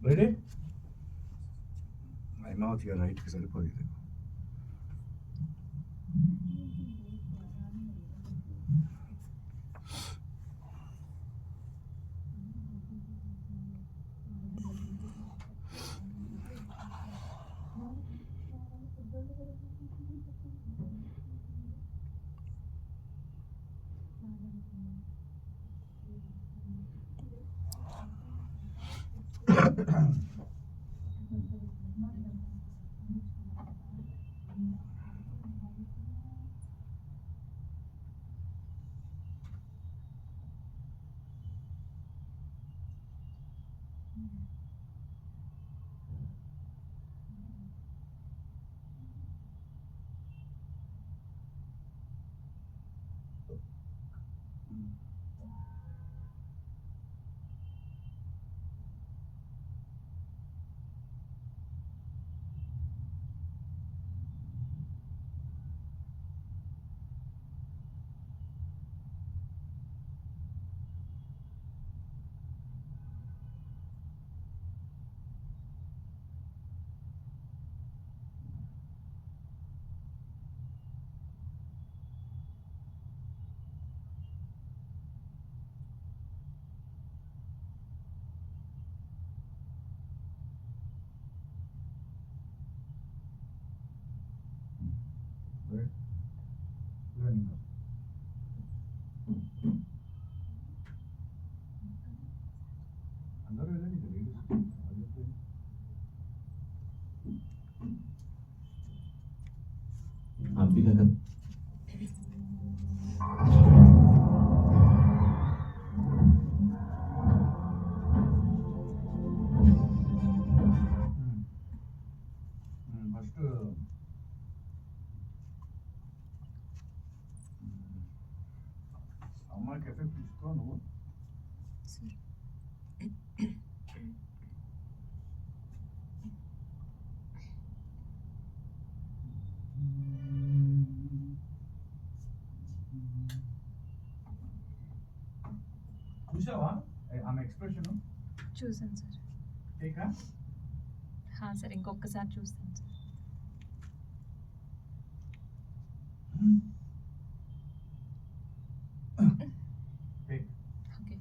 Ready అయిమావతిగా రైట్కి సరిపోదు ఇది. అందరూ వెళ్ళండి అంబిక ఫస్ట్ అమ్మాయికి ఎఫెక్ట్ ఇసుకో నువ్వు. చూసావా ఆమె ఎక్స్ప్రెషన్? చూసాను సార్. టేకా సార్ ఇంకొకసారి చూస్తాను సార్. టేక్. ఓకే.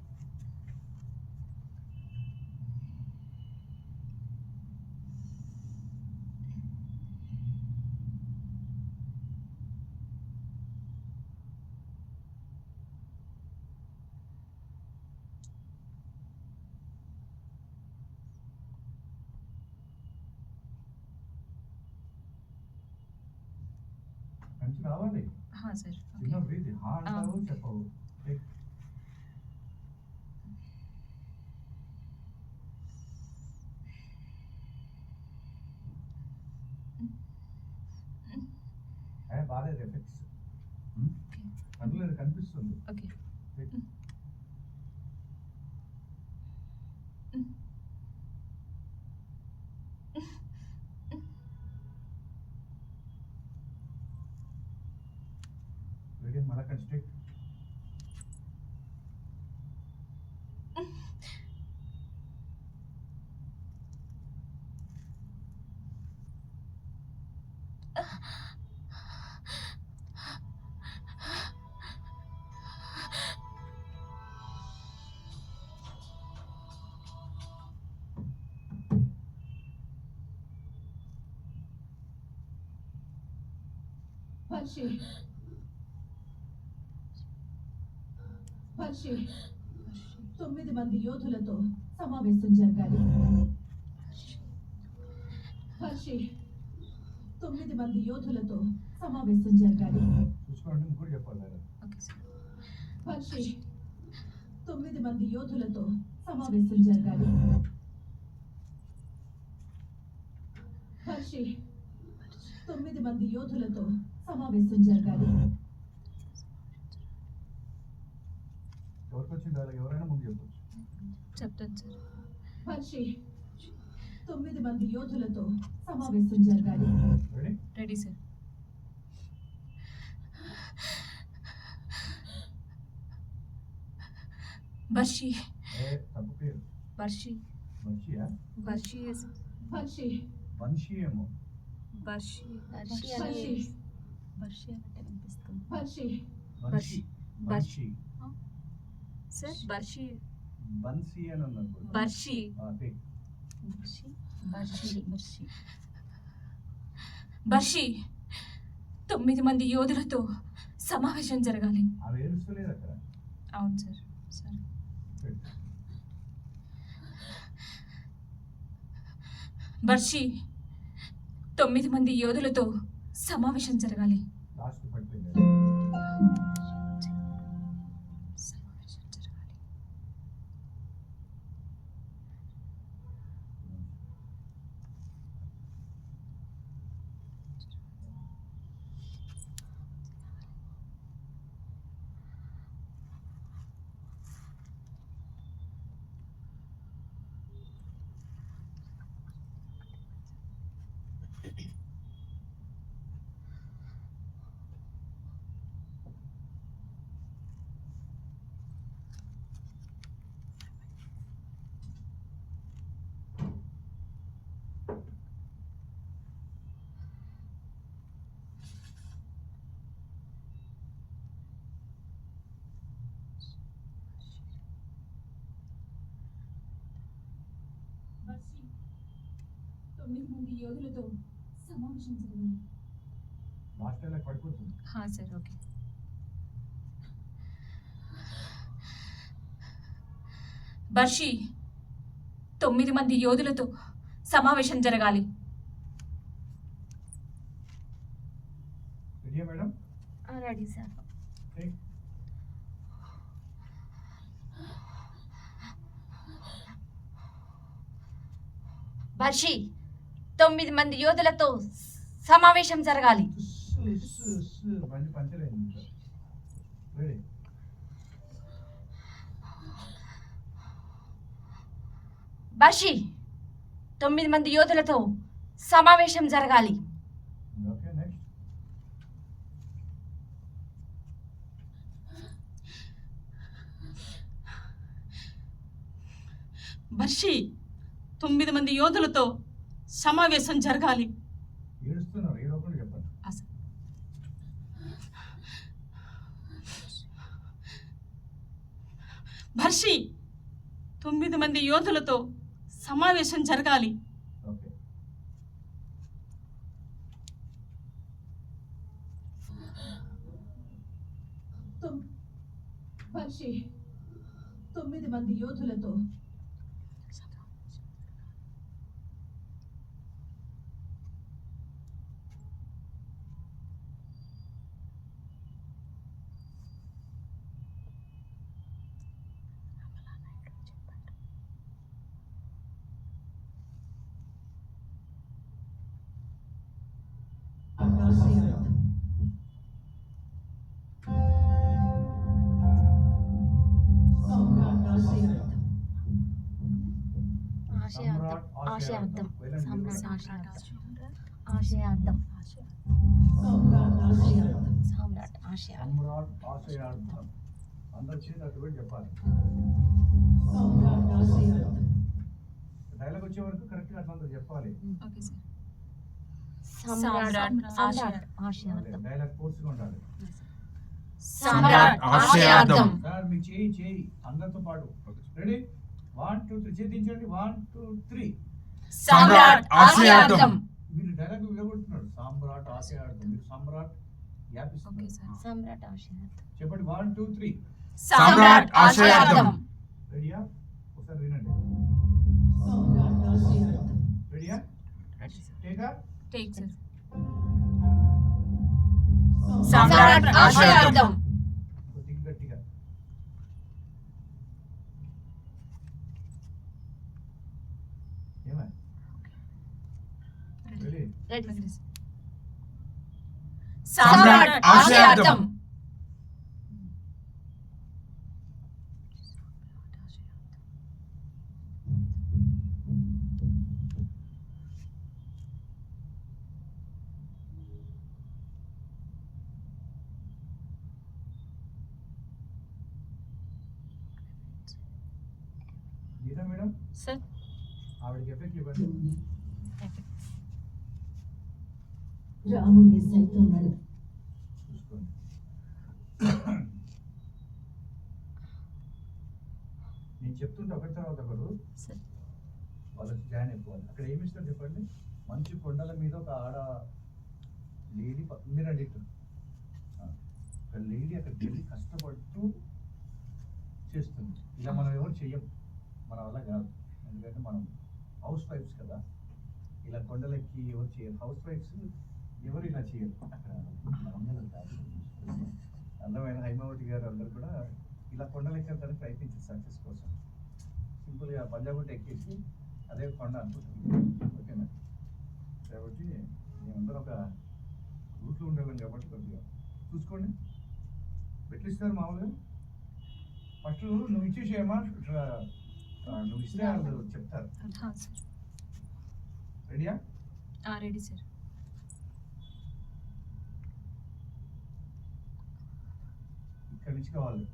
మంచి రావాలి. సార్. చిన్న బ్రీత్ అంటావు చెప్పవు. టేక్. బాగాలేదు ఎఫెక్ట్స్. పర్లేదు కనిపిస్తుంది. ఓకే. రెడీ మళ్ళా కన్స్ట్రక్ట్. వర్షి 9 మంది యోధులతో సమావేశం జరగాలి. వర్షి 9 మంది యోధులతో సమావేశం జరగాలి. చూసుకోండి ముగ్గురు చెప్పాలి. వర్షి 9 మంది యోధులతో సమావేశం జరగాలి. వర్షి 9 మంది యోధులతో సమావేశం జరగాలి. ఎవరికి వచ్చింది అలాగే ఎవరైనా ముందు చెప్పొచ్చు. చెప్తాను సార్. వర్షి 9 మంది యోధులతో సమావేశం జరగాలి. Ready sir. వర్షి. తప్పు పేరు. వర్షి. వర్షియా బర్షి వర్షి వంశీ ఏమో బర్షి బర్షి వర్షి అని బర్షి అన్నట్టే వినిపిస్తుంది. వర్షి వంశీ వంశీ సార్ బర్షి బన్సీ అని అన్నారు బర్షి టేక్ బర్షి బర్షి బర్షి బర్షి 9 మంది యోధులతో సమావేశం జరగాలి. అవి ఏడుస్తలేదు అక్కడ అవును సార్. సార్ బర్షి 9 మంది యోధులతో సమావేశం జరగాలి. లాస్ట్ పట్టింది సమావేశం జరగాలి. బర్షి 9 మంది యోధులతో సమావేశం జరగాలి. లాస్ట్ టైం పడిపోతుంది సార్ ఓకే. బర్షి 9 మంది యోధులతో సమావేశం జరగాలి. రెడీయా మేడం రెడీ సార్. టేక్ బర్షి 9 మంది యోధులతో సమావేశం జరగాలి. బండి పంచర్ అయింది రెడీ బర్షి 9 మంది యోధులతో సమావేశం జరగాలి. ఓకే నెక్స్ట్ బర్షి 9 మంది యోధులతో సమావేశం జరగాలి. ఏడుస్తున్నారు ఏడవకుండా చెప్పండి బర్షి 9 మంది యోధులతో సమావేశం జరగాలి. ఓకే వర్షి 9 మంది యోధులతో ఆశయార్థం ఆశయార్థం వెళ్ళండి. ఆశయార్థం సామ్రాట్ ఆశయార్థం సమ్రాట్ ఆశయార్థం అందరు చేతి అటు పెట్టి చెప్పాలి డైలాగ్ వచ్చే వరకు కరెక్ట్గా అట్లా అందరూ చెప్పాలి ఓకే సార్. సమ్రాట్ సమ్రాట్ ఆశయార్థం డైలాగ్ ఫోర్స్గా ఉండాలి సమ్రాట్ ఆశయార్థం సార్ మీ చేయి అందరితో పాటు రెడీ 1 2 3 చేతించండి 1 2 3 సమ్రాట్ ఆశయార్థం మీరు డైలాగ్ విడగొడుతున్నారు సామ్రాట్ ఆశయార్థం మీరు సమ్రాట్ ఓకే యాపిస్తున్నారు సార్. సమ్రాట్ ఆశయార్థం చెప్పండి 1 2 3 సమ్రాట్ ఆశయార్థం రెడీయా ఒకసారి వినండి రెడీయా టేకా టేక్ సార్. సమ్రాట్ ఆశయార్థం కొద్దిగా గట్టిగా ఏమై రెడీ రెడీ ఓకే సార్. సమ్రాట్ ఆశయార్థం గీతా మేడం సార్ ఆవిడకి ఎఫెక్ట్ ఇవ్వండి. రాముడిని సైతం నడు చూసుకోండి. నేను చెప్తుంటే ఒకటి తర్వాత ఒకరు సార్. వాళ్ళకి జాయిన్ అయిపోవాలి. అక్కడ ఏమి ఇస్తారు చెప్పండి. మంచి కొండల మీద ఒక ఆడ లేడీ మీరండి ఇటు ఒక లేడీ అక్కడికి వెళ్ళి కష్టపడుతూ చేస్తుంది. ఇలా మనం ఎవరు చెయ్యం, మన వల్ల కాదు. ఎందుకంటే మనం హౌస్ వైఫ్స్ కదా. ఇలా కొండలెక్కి ఎవరు చేయరు. హౌస్ వైఫ్స్ ఎవరు ఇలా చేయరు. అక్కడ మంగళం కాదు. అందమైన హైమావతి గారు అందరు కూడా ఇలా కొండలెక్కడానికి ప్రయత్నించారు సక్సెస్ కోసం. సింపుల్గా పంజాబ్ ఎక్కేసి అదే కొండ అనుకుంటున్నాం. ఓకేనా? కాబట్టి మేమందరం ఒక రూట్లో ఉండేవాళ్ళం కాబట్టి కొద్దిగా చూసుకోండి. ఎట్లా ఇస్తారు మామూలుగా? ఫస్ట్ నువ్వు ఇచ్చేసేయమ్మా, నువ్వు ఇస్తే వాళ్ళు చెప్తారు. हाँ सर. రెడీయా? Ready sir. ఇక్కడ నుంచి కావాలి.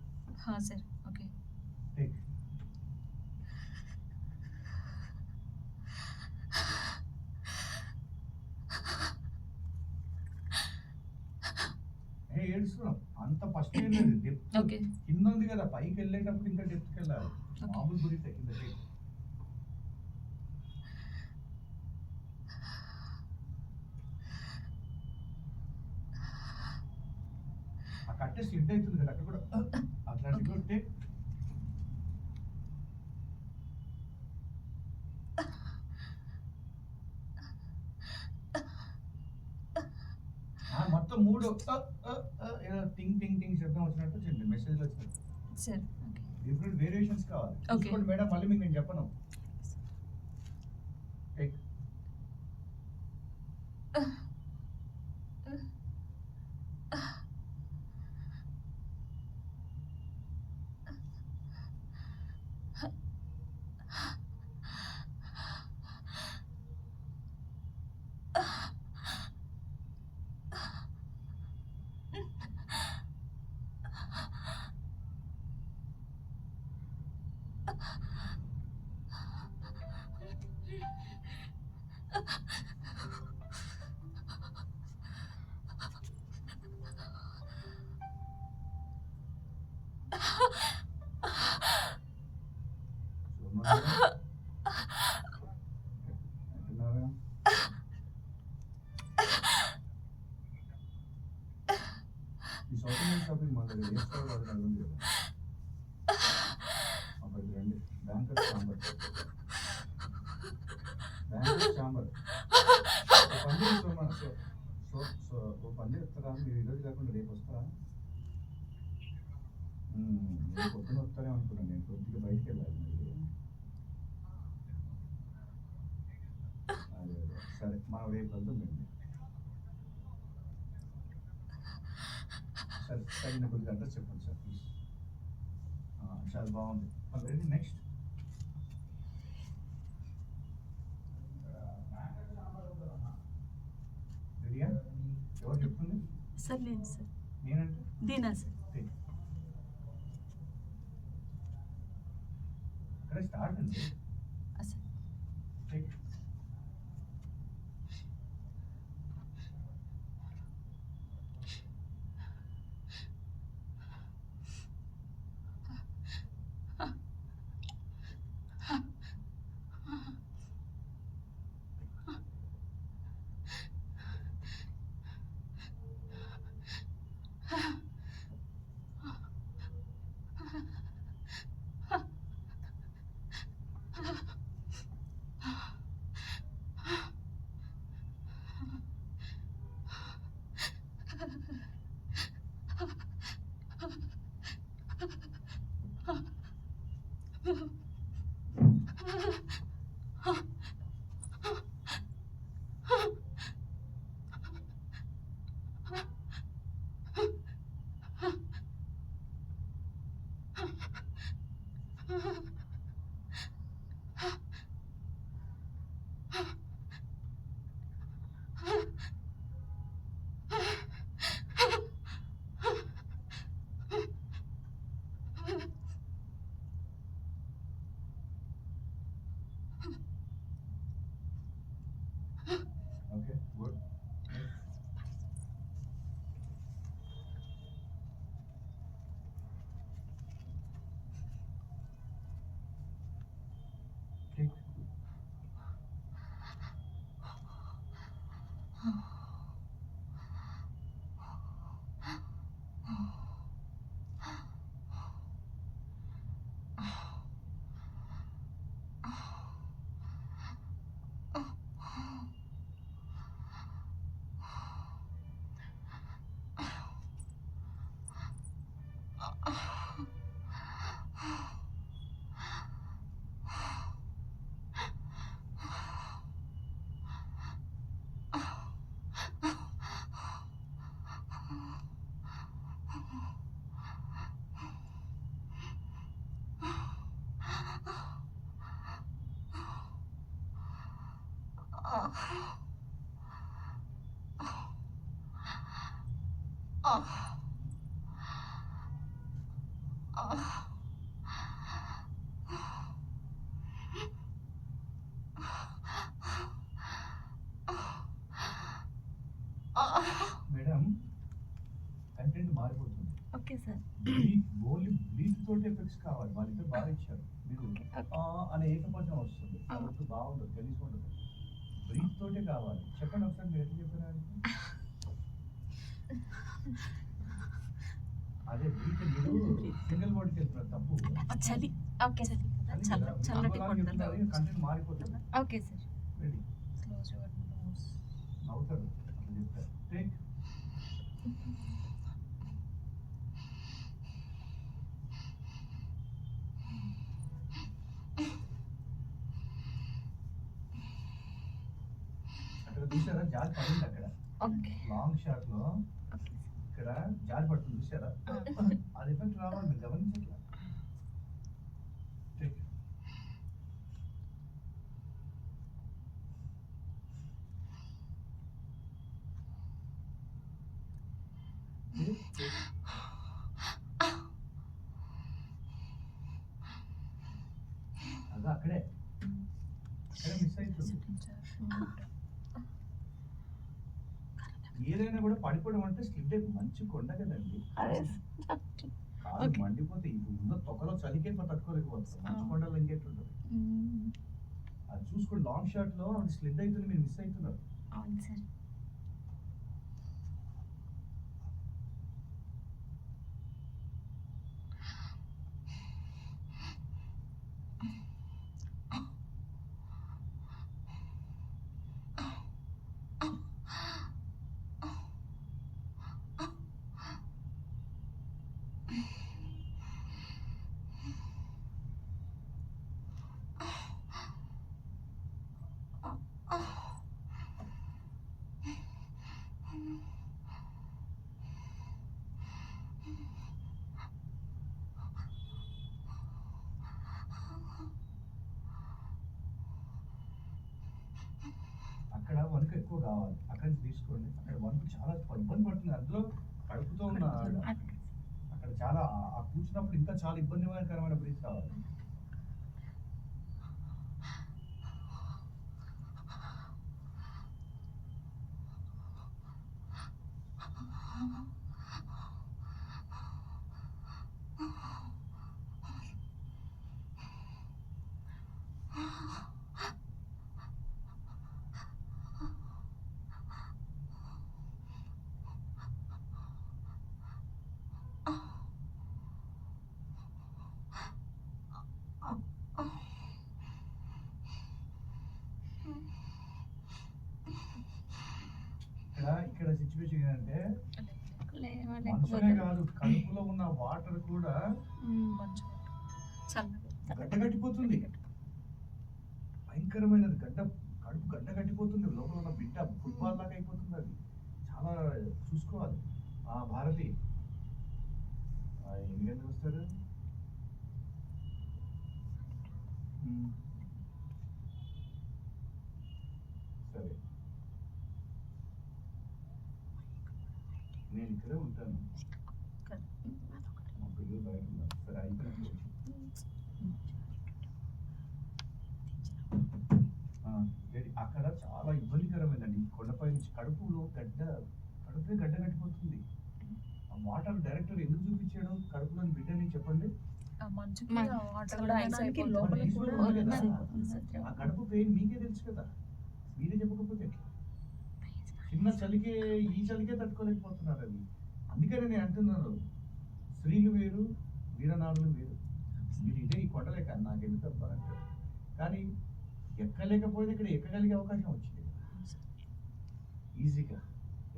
हाँ सर. ओके. టేక్. ఏడుస్తున్నాం అంత ఫస్ట్ వెళ్ళేది డెప్త్. ఓకే. కింద ఉంది కదా, పైకి వెళ్ళేటప్పుడు ఇంకా డెప్త్కి వెళ్ళాలి. మామూలు గురితే కింద టేక్. ఆ కట్టే స్లిడ్ అవుతుంది కదా, అక్కడ కూడా అట్లాంటి కూడా టేక్. మొత్తం మూడు ఏదో టింగ్ టింగ్ టింగ్ శబ్దం వచ్చినట్టు చేయండి. మెసేజ్ వచ్చినట్టు सर. ओके. డిఫరెంట్ వేరియేషన్స్ కావాలి. Okay. చూసుకోండి మేడం, మళ్ళీ మీకు నేను చెప్పను. టేక్. ఈ సౌత్ ఇండియన్ షాపింగ్ మాల్ దగ్గర ఏ స్టోర్ అది అర్థం లేదు. అక్కడికి రండి. Banker chamber, banker chamber. ఓ పని చెప్తారా? మీరు ఈరోజు కాకుండా రేపు వస్తారా? నేను పొద్దున వస్తానే అనుకున్నాను. నేను కొద్దిగా బయటికి వెళ్ళాలి మళ్ళీ. అదే సరే, మనం రేపు వెళ్తాం. సార్ తగిన కొద్దిగా అడ్రస్ చెప్పండి సార్ ప్లీజ్. చాలా బాగుంది. రెడీ? నెక్స్ట్. రెడీయా? ఎవరు చెప్తుంది? सर लेन सर. నేనంటే दीना सर. ఇక్కడ స్టార్ట్ అండి. सर. టేక్. మేడం కంటెంట్ మారిపోతుంది. Okay sir. ఓన్లీ బ్రీత్ తోటి ఎఫెక్ట్స్ కావాలి. వాళ్ళిద్దరు బాగా ఇచ్చారు. మీరు అనే ఏకపద్యం వస్తుంది. కాబట్టి బాగుండదు, తెలిసి ఉండదు. బ్రీత్ తోటే కావాలి. చెప్పండి ఒకసారి మీరు ఎట్లా చెప్పారు? అదే బ్రీత్ మీరు సింగిల్ వర్డ్కి వెళ్తున్నారు, తప్పు. చలి. Okay sir. చల్లటి కొండలు. కంటెంట్ మారిపోతుంది. Okay sir. Ready close your nose. నవ్వుతారు అట్లా చెప్తారు. టేక్ అక్కడ చూసారా జారి పడింది. అక్కడ ఓకే. లాంగ్ షాట్ లో ఇక్కడ జారి పడుతుంది చూసారా? అది ఎఫెక్ట్ రావాలి, మీరు గమనించట్లా. టేక్ అదే అక్కడే మిస్ అవుతుంది. ఏదైనా కూడా పడిపోవడం అంటే స్లిప్ అయి మంచి కొండ కదండి. కాదు మండిపోతే ఇప్పుడు ఉన్న తొక్కలో చలికే తట్టుకోలేకపోతుంది. మంచి కొండలో ఇంకేట్టుంటుంది. అది చూసుకోండి, లాంగ్ షాట్ లో స్లిప్ అవుతుంది, మీరు మిస్ అవుతున్నారు. అవును సార్. అక్కడ వణుకు ఎక్కువ కావాలి, అక్కడి నుంచి తీసుకోండి. అక్కడ వణుకు చాలా ఇబ్బంది పడుతుంది. అందులో కడుపుతో ఉన్న అక్కడ చాలా ఆ కూర్చున్నప్పుడు ఇంకా చాలా ఇబ్బందికరమైన బ్రీత్ కావాలి. ఇక్కడ సిచ్యువేషన్ ఏంటంటే మనుషులే కాదు, కడుపులో ఉన్న వాటర్ కూడా గడ్డ కట్టిపోతుంది. భయంకరమైనది. కడుపు గడ్డ కట్టిపోతుంది. లోపల ఉన్న బిడ్డ ఫుట్బాల్ లాగా అయిపోతుంది. అది చాలా చూసుకోవాలి. భారతి ఎన్ని గంటలు వస్తారు? సరే, నేను ఇక్కడే ఉంటాను. మా పిల్లలు బయట ఉన్నారు. సరే అయిపోయింది. అక్కడ చాలా ఇబ్బందికరమైందండి. కొండపై నుంచి కడుపే గడ్డ కట్టిపోతుంది. ఆ వాటర్ డైరెక్టర్ ఎందుకు చూపించాడు కడుపులోని బిడ్డని చెప్పండి? ఆ కడుపు పెయిన్ మీకే తెలుసు కదా, మీరే చెప్పకపోతే ఎట్లా? చిన్న చలికే ఈ చలికే తట్టుకోలేకపోతున్నారు. అది అందుకనే నేను అంటున్నాను, స్త్రీలు వేరు, వీరనారులు వేరు. మీరు ఇదే ఈ కొండలేక నాకు ఎందుకు తప్పాలంటారు. కానీ ఎక్కలేకపోయినా ఇక్కడ ఎక్కగలిగే అవకాశం వచ్చింది ఈజీగా.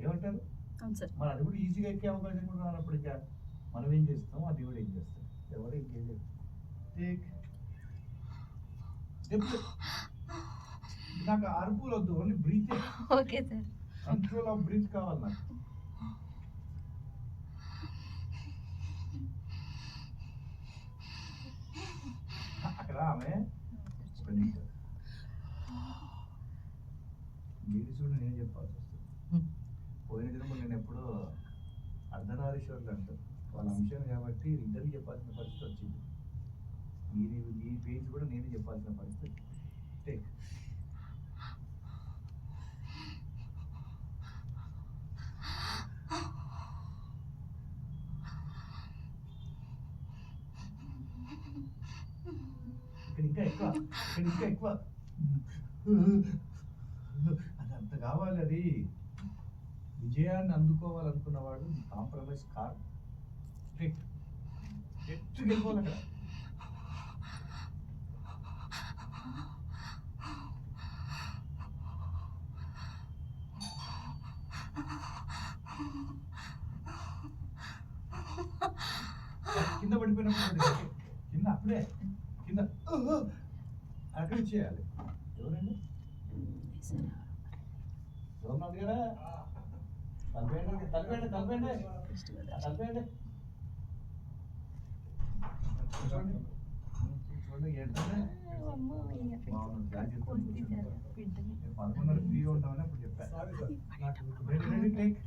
ఏమంటారు? మరి అది కూడా ఈజీగా ఎక్కే అవకాశం కూడా రానప్పుడు ఇక మనం ఏం చేస్తాం, అది కూడా ఏం చేస్తాం, ఎవరు ఇంకేం చేస్తాం. నాకు అరుపులు వద్దు, only breath. Okay sir. Control of breath కావాలి నాకు. అక్కడ ఆమె ఒక నిమిషం లేడీస్ కూడా నేను చెప్పాల్సి వస్తుంది. పోయిన దినం నేను ఎప్పుడో అర్ధనారీశ్వరులు అంటారు వాళ్ళ అంశం కాబట్టి ఇద్దరికి చెప్పాల్సిన పరిస్థితి వచ్చింది. మీ పేజ్ కూడా నేనే చెప్పాల్సిన పరిస్థితి. టేక్ ఇక్కడ ఇంకా ఎక్కువ అది అంత కావాలి. అది విజయాన్ని అందుకోవాలనుకున్నవాడు కాంప్రమైజ్ కాదు. ఎత్తుకు వెళ్ళిపోవాలి అక్కడ. కింద పడిపోయినప్పుడు కింద అప్పుడే కింద అక్కడ చేయాలి. ఎవరండి సోమనాథ్ గారా? తలపేయండి తలపేయండి తలపేయండి తలపేయండి. చూడండి చూడండి ఏంటంటే బాగుంది. బ్యాగ్ చెప్తాను 11:30 ఫ్రీగా ఉంటామని అప్పుడు చెప్పాను. Ready take.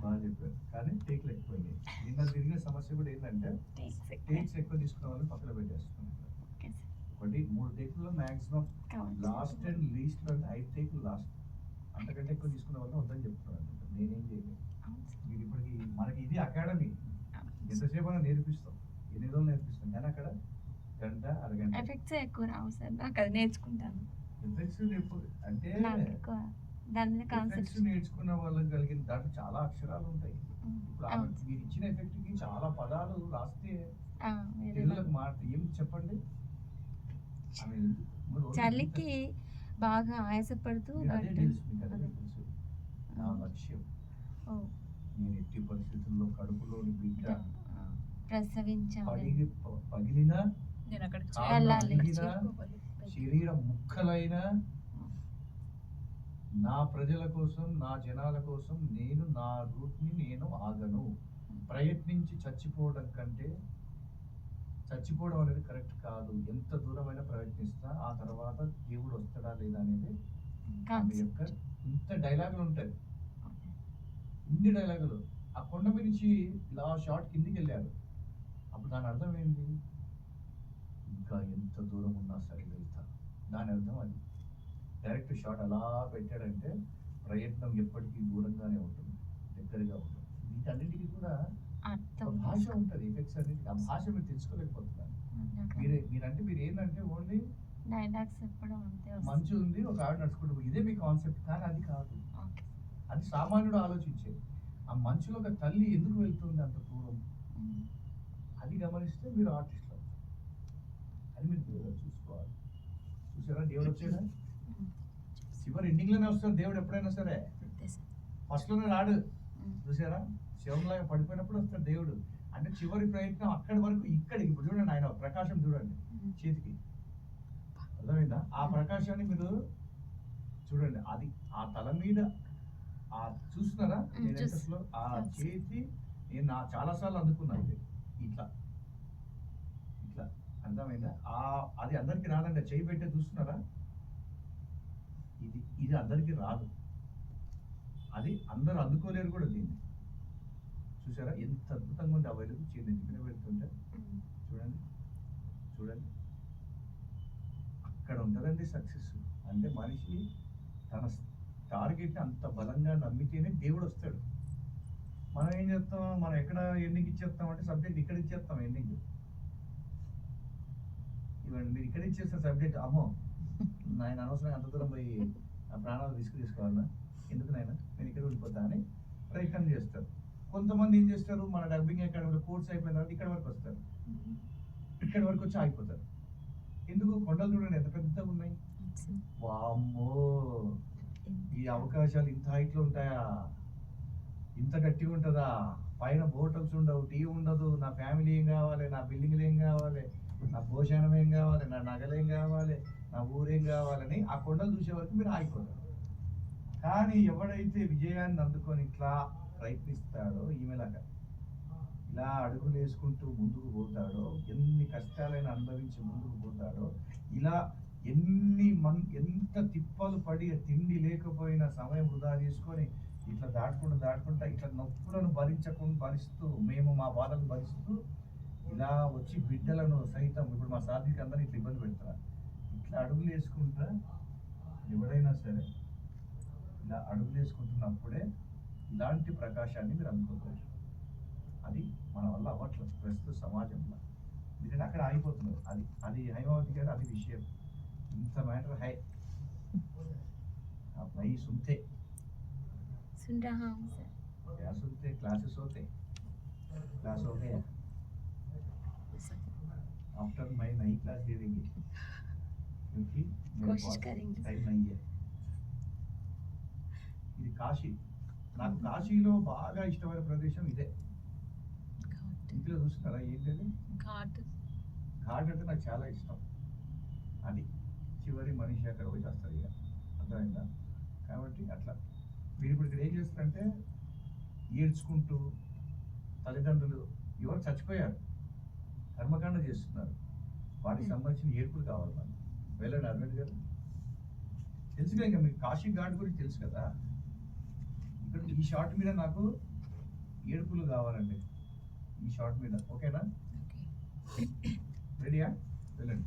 బాగా చెప్పారు కానీ టేక్ లేకపోయింది. నిన్న తిరిగిన సమస్య కూడా ఏంటంటే టేక్స్ ఎక్కువ తీసుకున్న వాళ్ళు పక్కన పెట్టేస్తున్నారు. ఒకటి 3 టేకుల్లో మాక్సిమం లాస్ట్ అండ్ లీస్ట్ అంటే 5 టేకులు లాస్ట్. అంతకంటే ఎక్కువ తీసుకున్న వాళ్ళు వద్దని చెప్తున్నారు. నేనేం చేయలేదు. మీరు ఇప్పటికి మనకి ఇది అకాడమీ, ఎంతసేపు అయినా నేర్పిస్తాం, ఎన్ని రోజులు నేర్పిస్తాం. కానీ అక్కడ గంట అరగంట ఎఫెక్ట్స్ ఎక్కువ రావు సార్. నాకు అది నేర్చుకుంటాను. ఎఫెక్ట్స్ అంటే దాని మీద కాన్సెప్ట్ ఎఫెక్ట్స్ నేర్చుకున్న వాళ్ళకి కలిగిన దాంట్లో చాలా అక్షరాలు ఉంటాయి. ఇప్పుడు మీరు ఇచ్చిన ఎఫెక్ట్ కి చాలా పదాలు రాస్తే తెలుగులోకి మాట ఏం చెప్పండి. చలికి బాగా ఆయాసపడుతూ నా లక్ష్యం నేను ఎట్టి పరిస్థితుల్లో కడుపులోని బిడ్డ ప్రసవించాలి, పగిలినా నేను అక్కడికి శరీర ముక్కలైన నా ప్రజల కోసం, నా జనాల కోసం నేను నా రూట్ని నేను ఆగను. ప్రయత్నించి చచ్చిపోవడం కంటే చచ్చిపోవడం అనేది కరెక్ట్ కాదు. ఎంత దూరమైనా ప్రయత్నిస్తా, ఆ తర్వాత దేవుడు వస్తాడా లేదా అనేది ఆమె యొక్క ఇంత డైలాగులు ఉంటాయి. ఇన్ని డైలాగులు ఆ కొండ మీద నుంచి ఇలా షార్ట్ కిందికి వెళ్ళారు. అప్పుడు దాని అర్థం ఏంటి? ఇంకా ఎంత దూరం ఉన్నా సరే వెళ్తా. దాని అర్థం అది. డైరెక్ట్ షాట్ అలా పెట్టాడంటే ప్రయత్నం ఎప్పటికీ దూరంగానే ఉంటుంది, దగ్గరగా ఉంటుంది. వీటన్నిటికీ కూడా ఒక భాష ఉంటుంది. ఎఫెక్ట్స్ అన్నిటికీ ఆ భాష మీరు తెలుసుకోలేకపోతున్నారు. మీరంటే మీరు ఏంటంటే ఓన్లీ డైలాగ్స్ చెప్పడం అంతే. మంచి ఉంది, ఒక ఆవిడ నడుచుకుంటూ ఇదే మీ కాన్సెప్ట్. కానీ అది కాదు. అది సామాన్యుడు ఆలోచించేది. ఆ మంచులో ఒక తల్లి ఎందుకు వెళ్తుంది అంత దూరం, అది గమనిస్తే మీరు ఆర్టిస్ట్ అవుతారు. అది మీరు చూసుకోవాలి. చూసారా దేవుడు వచ్చాడా? చివరి ఎండింగ్ లోనే వస్తాడు దేవుడు. ఎప్పుడైనా సరే ఫస్ట్ లోనే రాడు. చూసారా శివంలాగా పడిపోయినప్పుడు వస్తాడు దేవుడు. అంటే చివరి ప్రయత్నం అక్కడి వరకు. ఇక్కడ ఇప్పుడు చూడండి ఆయన ప్రకాశం చూడండి చేతికి, అర్థమైందా? ఆ ప్రకాశాన్ని మీరు చూడండి. అది ఆ తల మీద ఆ చూస్తున్నారా? నేను ఆ చేతి నేను చాలా సార్లు అందుకున్నాను. ఇట్లా ఇట్లా అర్థమైందా? అది అందరికి రాదండి. చేయి పెట్టే చూస్తున్నారా? ఇది అందరికి రాదు. అది అందరూ అందుకోలేరు కూడా దీన్ని. చూసారా ఎంత అద్భుతంగా ఉంది. ఆ వెలుగు చేతికి పెడుతుంటే చూడండి చూడండి. అక్కడ ఉంటుందండి సక్సెస్. అంటే మనిషి తన టార్గెట్ని అంత బలంగా నమ్మితేనే దేవుడు వస్తాడు. మనం ఏం చేస్తాం? మనం ఎక్కడ ఎండింగ్ ఇచ్చేస్తాం అంటే సబ్జెక్ట్ ఇక్కడ ఇచ్చేస్తాం. ఎండింగ్ ఇవ్వండి, మీరు ఇక్కడ ఇచ్చేస్తే సబ్జెక్ట్ అమ్మో నాయన అనవసరంగా అంత దూరం పోయి ఆ ప్రాణాలు తీసుకోవాలన్నా, ఎందుకు నాయన నేను ఇక్కడ ఉండిపోతా అని ప్రయత్నం చేస్తారు. కొంతమంది ఏం చేస్తారు? మన డబ్బింగ్ అకాడమీలో కోర్స్ అయిపోయిన తర్వాత ఇక్కడ వరకు వస్తారు. ఇక్కడ వరకు వచ్చి ఆగిపోతారు. ఎందుకు? కొండలు చూడండి ఎంత పెద్దగా ఉన్నాయి. వామ్మో, ఈ అవకాశాలు ఇంత హైట్లో ఉంటాయా? ఇంత గట్టిగా ఉంటుందా? పైన హోటల్స్ ఉండవు, టీ ఉండదు, నా ఫ్యామిలీ ఏం కావాలి, నా బిల్డింగ్లు ఏం కావాలి, నా భోజనం ఏం కావాలి, నా నగలు ఏం కావాలి, నా ఊరేం కావాలని ఆ కొండలు చూసే వరకు మీరు ఆగిపోతారు. కానీ ఎవడైతే విజయాన్ని అందుకొని ఇట్లా ప్రయత్నిస్తాడో ఈమెలాగా ఇలా అడుగులు వేసుకుంటూ ముందుకు పోతాడో, ఎన్ని కష్టాలైనా అనుభవించి ముందుకు పోతాడో, ఇలా ఎంత తిప్పలు పడి తిండి లేకపోయినా సమయం వృధా చేసుకొని ఇట్లా దాటుకుంటా ఇట్లా నొప్పులను భరిస్తూ మేము మా బాధలను భరిస్తూ ఇలా వచ్చి బిడ్డలను సైతం ఇప్పుడు మా సాధికి అందరూ ఇట్లా ఇబ్బంది పెడతారు. ఇట్లా అడుగులు వేసుకుంటా ఎవడైనా సరే ఇలా అడుగులు వేసుకుంటున్నప్పుడే ఇలాంటి ప్రకాశాన్ని మీరు అందుకోవచ్చు. అది మన వల్ల అవ్వట్లేదు ప్రస్తుత సమాజంలో. ఎందుకంటే అక్కడ ఆగిపోతున్నారు. అది హైమావతి గారు అది విషయం. ఇంత మ్యాటర్ హై आप नहीं सुनते, सुन रहा हूँ सर. क्या सुनते? क्लासेस होते, क्लास हो गया, आफ्टर मैं नई क्लास दे देंगे क्योंकि मेरे कोशिश पास करेंगे. टाइम नहीं है. ఇది కాశీ. నాకు కాశీలో బాగా ఇష్టమైన ప్రదేశం ఇదే. ఇంట్లో చూస్తున్నారా ఏంటది? ఘాట్. ఘాట్ అంటే నాకు చాలా ఇష్టం. అది చివరి మనిషి అక్కడ పోయి చేస్తారు. ఇక అర్థమైందా? కాబట్టి అట్లా మీరు ఇప్పుడు ఇక్కడ ఏం చేస్తారంటే ఏడ్చుకుంటూ తల్లిదండ్రులు ఎవరు చచ్చిపోయారు కర్మకాండ చేస్తున్నారు, వాటికి సంబంధించిన ఏడుపులు కావాలి మనం. వెళ్ళండి అరవింద్ గారు. తెలుసు కదా ఇంకా మీకు కాశీ ఘాట్ గురించి తెలుసు కదా. ఇక్కడ ఈ షార్ట్ మీద నాకు ఏడుపులు కావాలండి, ఈ షార్ట్ మీద. ఓకేనా? రెడీయా? వెళ్ళండి.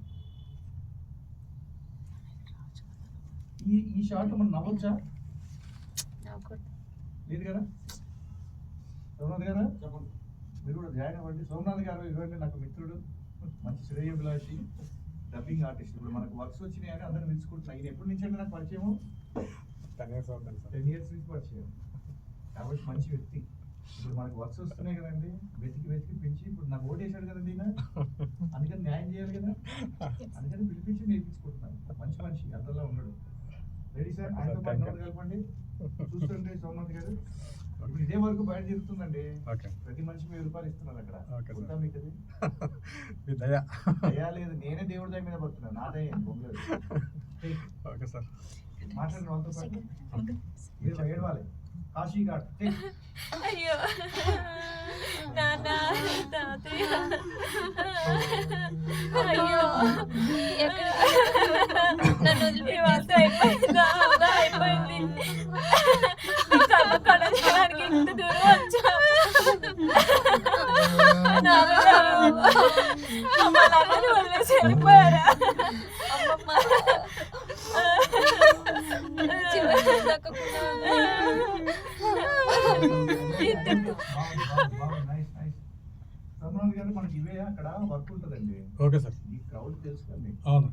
ఈ షార్ట్ మనం నవ్వొచ్చా? లేదు కదా? సోమనాథ్ గారు మీరు కూడా జాయిన్ అవ్వండి. సోమనాథ్ గారు ఇవ్వండి, నాకు మిత్రుడు, మంచి శ్రేయోభిలాషి, డబ్బింగ్ ఆర్టిస్ట్. ఇప్పుడు మనకు వర్క్స్ వచ్చినాయి అని అందరిని పిలుచుకుంటున్నాయి. ఈయన ఎప్పటి నుంచి అంటే నాకు పరిచయము 10 years నుంచి పరిచయం. కాబట్టి మంచి వ్యక్తి. ఇప్పుడు మనకు వర్క్స్ వస్తున్నాయి కదండి, వెతికి పెంచి ఇప్పుడు నాకు ఓటేసాడు కదండి ఈయన, అందుకని న్యాయం చేయాలి కదా, అందుకని పిలిపించి నేర్పించుకుంటున్నాను. మంచి మనిషి, అంతలా ఉన్నాడు. Ready sir? ఆయనతో పాటు నోట్ కలపండి. చూస్తుంటే సోమనాథ్ గారు ఇప్పుడు ఇదే వరకు బయట జరుగుతుందండి. ప్రతి మనిషి 1000 రూపాయలు ఇస్తున్నారు అక్కడ. ఉందా మీకు అది? దయా లేదు, నేనే దేవుడి దయ మీద పడుతున్నాను. నా దయ బొంగలేదు. మాట్లాడిన వాళ్ళతో పాటు ఏడవాలి. కాశీ ఘాట్. అయ్యో నాన్న తాతయ్య, అయ్యో నన్ను వదిలిపోతే అయిపోయింది. కర్మకాండ చేయడానికి ఇంత దూరం వచ్చా. అమ్మ నాన్నని వదిలేసి వెళ్ళిపోయారా? అమ్మమ్మ సోమనాథ్ గారు మనకి ఇవే అక్కడ వర్క్ ఉంటుందండి. Okay sir. ఈ క్రౌడ్ తెలుసు కదా, అవును.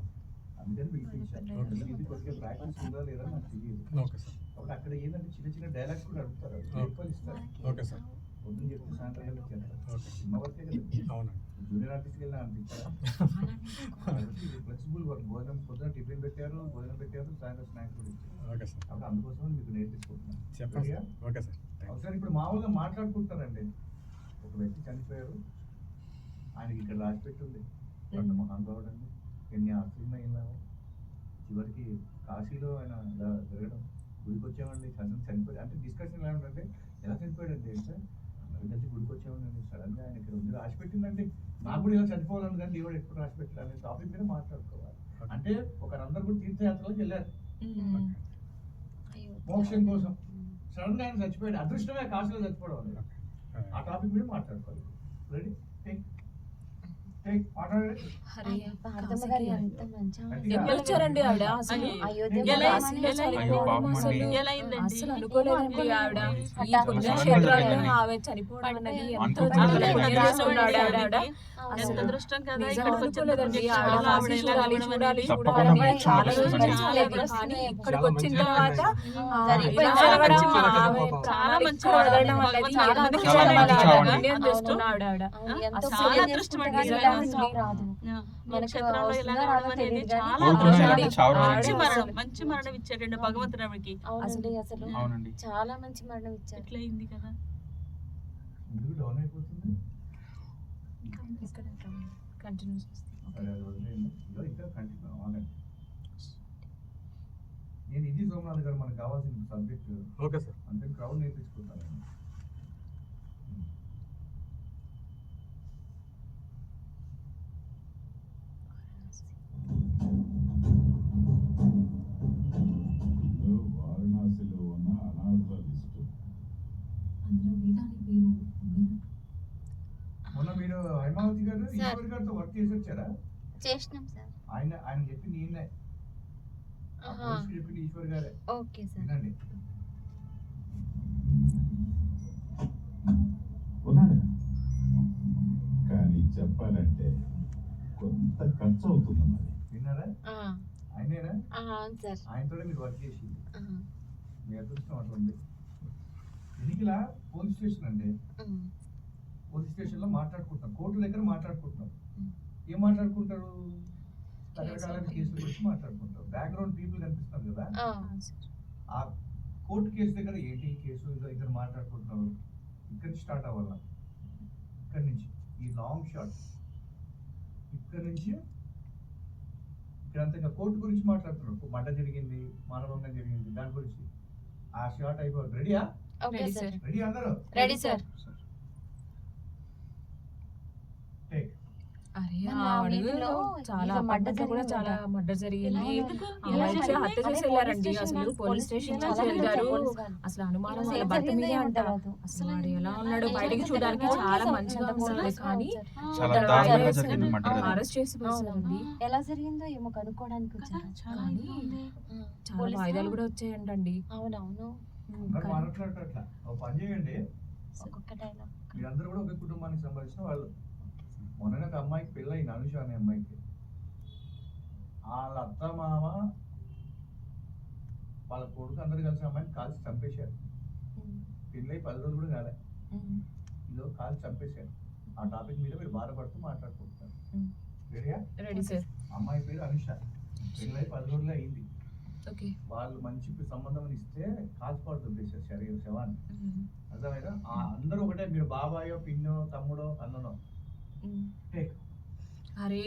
అందుకని పిలిపించాను. ఇది కొద్దిగా ప్రాక్టీస్ ఉందా లేదా నాకు తెలియదు. Okay sir. కాబట్టి అక్కడ ఏంటంటే చిన్న డైలాగ్స్ కూడా అడుగుతారు, రూపాయలు ఇస్తారు. Okay sir. పొద్దున్న చెప్తే సాయంత్రం చేస్తారు. ఓకే. సినిమా వర్కే కదా. అవునండి. జూనియర్ ఆర్టిస్ట్కి వెళ్ళినా అనిపించారా? Flexible work. భోజనం పొద్దున టిఫిన్ పెట్టారు, సాయంత్రం స్నాక్స్ కూడా ఇచ్చారు. Okay sir. కాబట్టి అందుకోసం మీకు నేర్పించుకుంటున్నాను. చెప్పండి సార్. Okay sir. ఒకసారి ఇప్పుడు మామూలుగా మాట్లాడుకుంటారండి. ఒక వ్యక్తి చనిపోయారు, ఆయనకి ఇక్కడ రాసి పెట్టుంది, మహానుభావుడు అండి, ఎన్ని ఆస్తులు ఉన్నాయో. చివరికి కాశీలో ఆయన ఇలా జరగడం, గుడికి వచ్చామండి, చనిపోయాడు అంటే డిస్కషన్ ఎలా ఉంటుందంటే ఎలా చనిపోయాడంటే సార్ అందరి కలిసి గుడికి వచ్చామండి, సడన్ గా ఆయన ఇక్కడ ఉంది రాసి పెట్టిందండి. నాకు కూడా ఇలా చనిపోవాలని కానీ దేవుడు ఎప్పుడు రాసి పెట్టాలి అనే టాపిక్ మీద మాట్లాడుకోవాలి. అంటే ఒకరందరూ కూడా తీర్థయాత్రలకు వెళ్ళారు మోక్షం కోసం. సడన్ గా ఆయన చచ్చిపోయాడు, అదృష్టమే కాశీలో చచ్చిపోవడం అనేది. ఆ టాపిక్ మీద మాట్లాడుకోవాలి. రెడీ? వచ్చారండి ఆవిడ అసలు ఎలా అయిందండి? అసలు అనుకోలేదండి ఆవిడ ఈ పుణ్యక్షేత్రాల్లో ఆమె చనిపోవడం అన్నది ఎంతో ఎంత అదృష్టం కదా. అనుకోలేదండి ఆవిడ చూడాలి చాలా రోజులు కానీ ఇక్కడికి వచ్చిన తర్వాత చాలా మంచి మంచి మరణం ఇచ్చాడండి భగవంతుడు ఆమెకి. అసలు చాలా మంచి మరణం ఇచ్చారు. ఎట్లా అయింది కదా. ఎందుకు డౌన్ అయిపోతుంది? కంటిన్యూ సరే అది వదిలేయండి. ఇదో ఇంకా కంటిన్యూ అవ్వాలండి. నేను ఇది సోమనాథ్ గారు మనకు కావాల్సిన సబ్జెక్ట్. Okay sir. అంటే క్రౌడ్ నేర్పించుకుంటాను. వారణాసిలో ఉన్న అనాథల లిస్టు. అందులో వేదాని పేరు ఉందేనా? మొన్న మీరు హైమావతి గారు ఈశ్వర్ గారితో వర్క్ చేసి వచ్చారా? చేసినాం సార్. ఆయన చెప్పి నేనే చెప్పింది ఈశ్వర్ గారే. Okay sir. వినండి. ఉన్నాడు కానీ చెప్పాలంటే కొంత ఖర్చు అవుతుంది మరి. విన్నారా? ఆయనేనా? అవును సార్. ఆయనతోనే మీరు వర్క్ చేసి మీ అదృష్టం అట్లా ఉంది. ఎన్నికలా పోలీస్ స్టేషన్ అండి. పోలీస్ స్టేషన్ లో మాట్లాడుకుంటున్నాం, కోర్టు దగ్గర మాట్లాడుకుంటున్నాం. ఏం మాట్లాడుకుంటారు? రకరకాల కేసుల గురించి మాట్లాడుకుంటారు. బ్యాక్గ్రౌండ్ పీపుల్ కనిపిస్తారు కదా, ఆ కోర్టు కేసు దగ్గర ఏంటి కేసు ఇక్కడ మాట్లాడుకుంటున్నారు. ఇక్కడ నుంచి స్టార్ట్ అవ్వాల. ఇక్కడ నుంచి ఈ లాంగ్ షాట్ ఇక్కడ నుంచి ఇక్కడంతా కోర్టు గురించి మాట్లాడుతున్నారు. మంట జరిగింది, మానవంగా జరిగింది, దాని గురించి ఆ షాట్ అయిపోతుంది. రెడీయా? Okay sir. రెడీ అందరూ? Ready sir. టేక్. అరే మన ఆ అడవిలో వీధిలో చాలా ఇలా మర్డర్ అప్పట్లో కూడా జరిగింది చాలా కదా. మర్డర్ జరిగింది. ఎందుకు? ఆ ఎలా అమ్మాయికి జరిగింది? హత్య చేసి అదే వెళ్ళారండి. పోలీస్ అసలు స్టేషన్ పోలీస్ స్టేషన్ ఎలా నుంచి జరిగింది? వెళ్ళారు. పోలీస్ వాళ్ళు. అసలు అనుమానం అసలు వాళ్ళ ఏం భర్త జరిగిందో మీదే ఏం అంట. తెలియదు. అసలు వాడు ఎలా ఉన్నాడు ఏం బయటికి జరిగిందో చూడడానికి తెలియదు. చాలా పోలీస్ మంచిగా అంతా ఉన్నాడు పోలీస్ కానీ చాలా అవును. దారుణంగా జరిగింది మర్డర్ అది. అరెస్ట్ చేసి వచ్చారండి. ఎలా జరిగిందో ఏమో కనుక్కోవడానికి వచ్చారు. కానీ చాలా పోలీసులు? వాయిదాలు కూడా వచ్చాయంటండి. అవునవును. అందరూ మాట్లాడట్లా. ఒక పని చేయండి, ఒక్కొక్క డైలాగ్. మీరందరూ కూడా ఒక కుటుంబానికి సంబంధించిన వాళ్ళు. మొన్న ఒక అమ్మాయికి పెళ్ళయింది, అనుష అనే అమ్మాయికి. వాళ్ళ అత్త మామ వాళ్ళ కొడుకు అందరు కలిసి అమ్మాయిని కాల్చి చంపేశారు. పెళ్ళై 10 రోజులు కూడా కాలే, ఇదో కాల్చి చంపేశారు. ఆ టాపిక్ మీద మీరు బాధపడుతూ మాట్లాడుకుంటున్నారు. రెడీయా? Ready sir. అమ్మాయి పేరు అనుష, పెళ్ళై 10 రోజులే అయింది. ఓకే. వాళ్ళు మంచి సంబంధం ఇస్తే కాల్చిపాటు చంపేశారు శవాన్ని. అర్థమైనా? అందరూ ఒకటే, మీరు బాబాయో పిన్నో తమ్ముడో అన్ననో. టేక్. అరే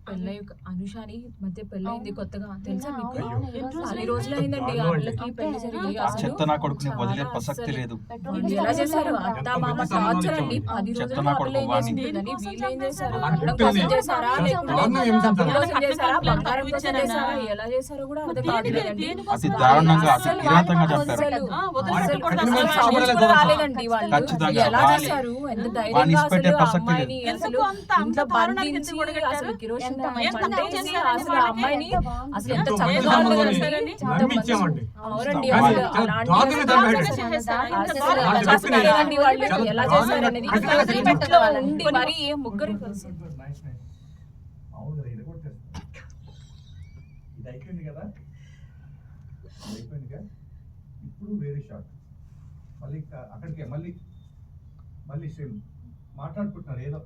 పెళ్ళై అనుషాని మధ్య పెళ్ళైంది కొత్తగా, తెలుసా మీకు? అవును. 10 రోజులు అయిందండి ఆ పిల్లకి పెళ్లి జరిగి. ఆ చెత్త నా కొడుకుని వదిలే ప్రసక్తి లేదు. వీళ్ళు ఎలా చేశారు? అత్త మామ టార్చర్ అండి. 10 చెత్త రోజులు నా ఆ కొడుకు పిల్ల ఏం వాడిని. చేసిందని వీళ్ళు ఏం చేశారు? అలా అన్నం చెప్పింది. కోసం చేశారా లేకుంటే డబ్బుల కోసం చేశారా, బంగారం కోసం చేశారా, ఎలా చేశారో కూడా అర్థం కావట్లేదండి. అతి దారుణంగా అతి కిరాతంగా చంపారు. రాలేదండి వాళ్ళు. ఖచ్చితంగా ఎలా వాడిని- చేశారు? ఎంత వాడిని ధైర్యంగా ఇసిపెట్టే అసలు ఆ ప్రసక్తి లేదు. అమ్మాయిని అసలు ఎందుకు అంత ఇంట్లో దారుణానికి బంధించి ఎందుకు కొడగట్టారు? అసలు కిరోసిన్ ఎంత మంటేసి తప్పు చేశారండి అసలు ఆ అమ్మాయిని అసలు ఎంత చక్కగా ఎంత ఉండేదండి. చేశారని? నమ్మించామండి. అవునండి. వాళ్ళు అసలు అలాంటి దారుణంగా దారుణంగా చంపారు. చేశారు. ఎంత అసలు దారుణంగా అలా చెప్పిన చేశారండి వాళ్ళు. చాలా ఎలా దారుణంగా చేశారనేది చెప్పిన ఇంట్లో ఉండి మరి ముగ్గురు నైస్ నైస్. అవును కదా, ఇది కొట్టేస్తా. ఇది అయిపోయింది కదా, ఇది అయిపోయింది కదా. ఇప్పుడు వేరే షాట్. మళ్ళీ అక్కడికే మళ్ళీ సేమ్ మాట్లాడుకుంటున్నారు ఏదో.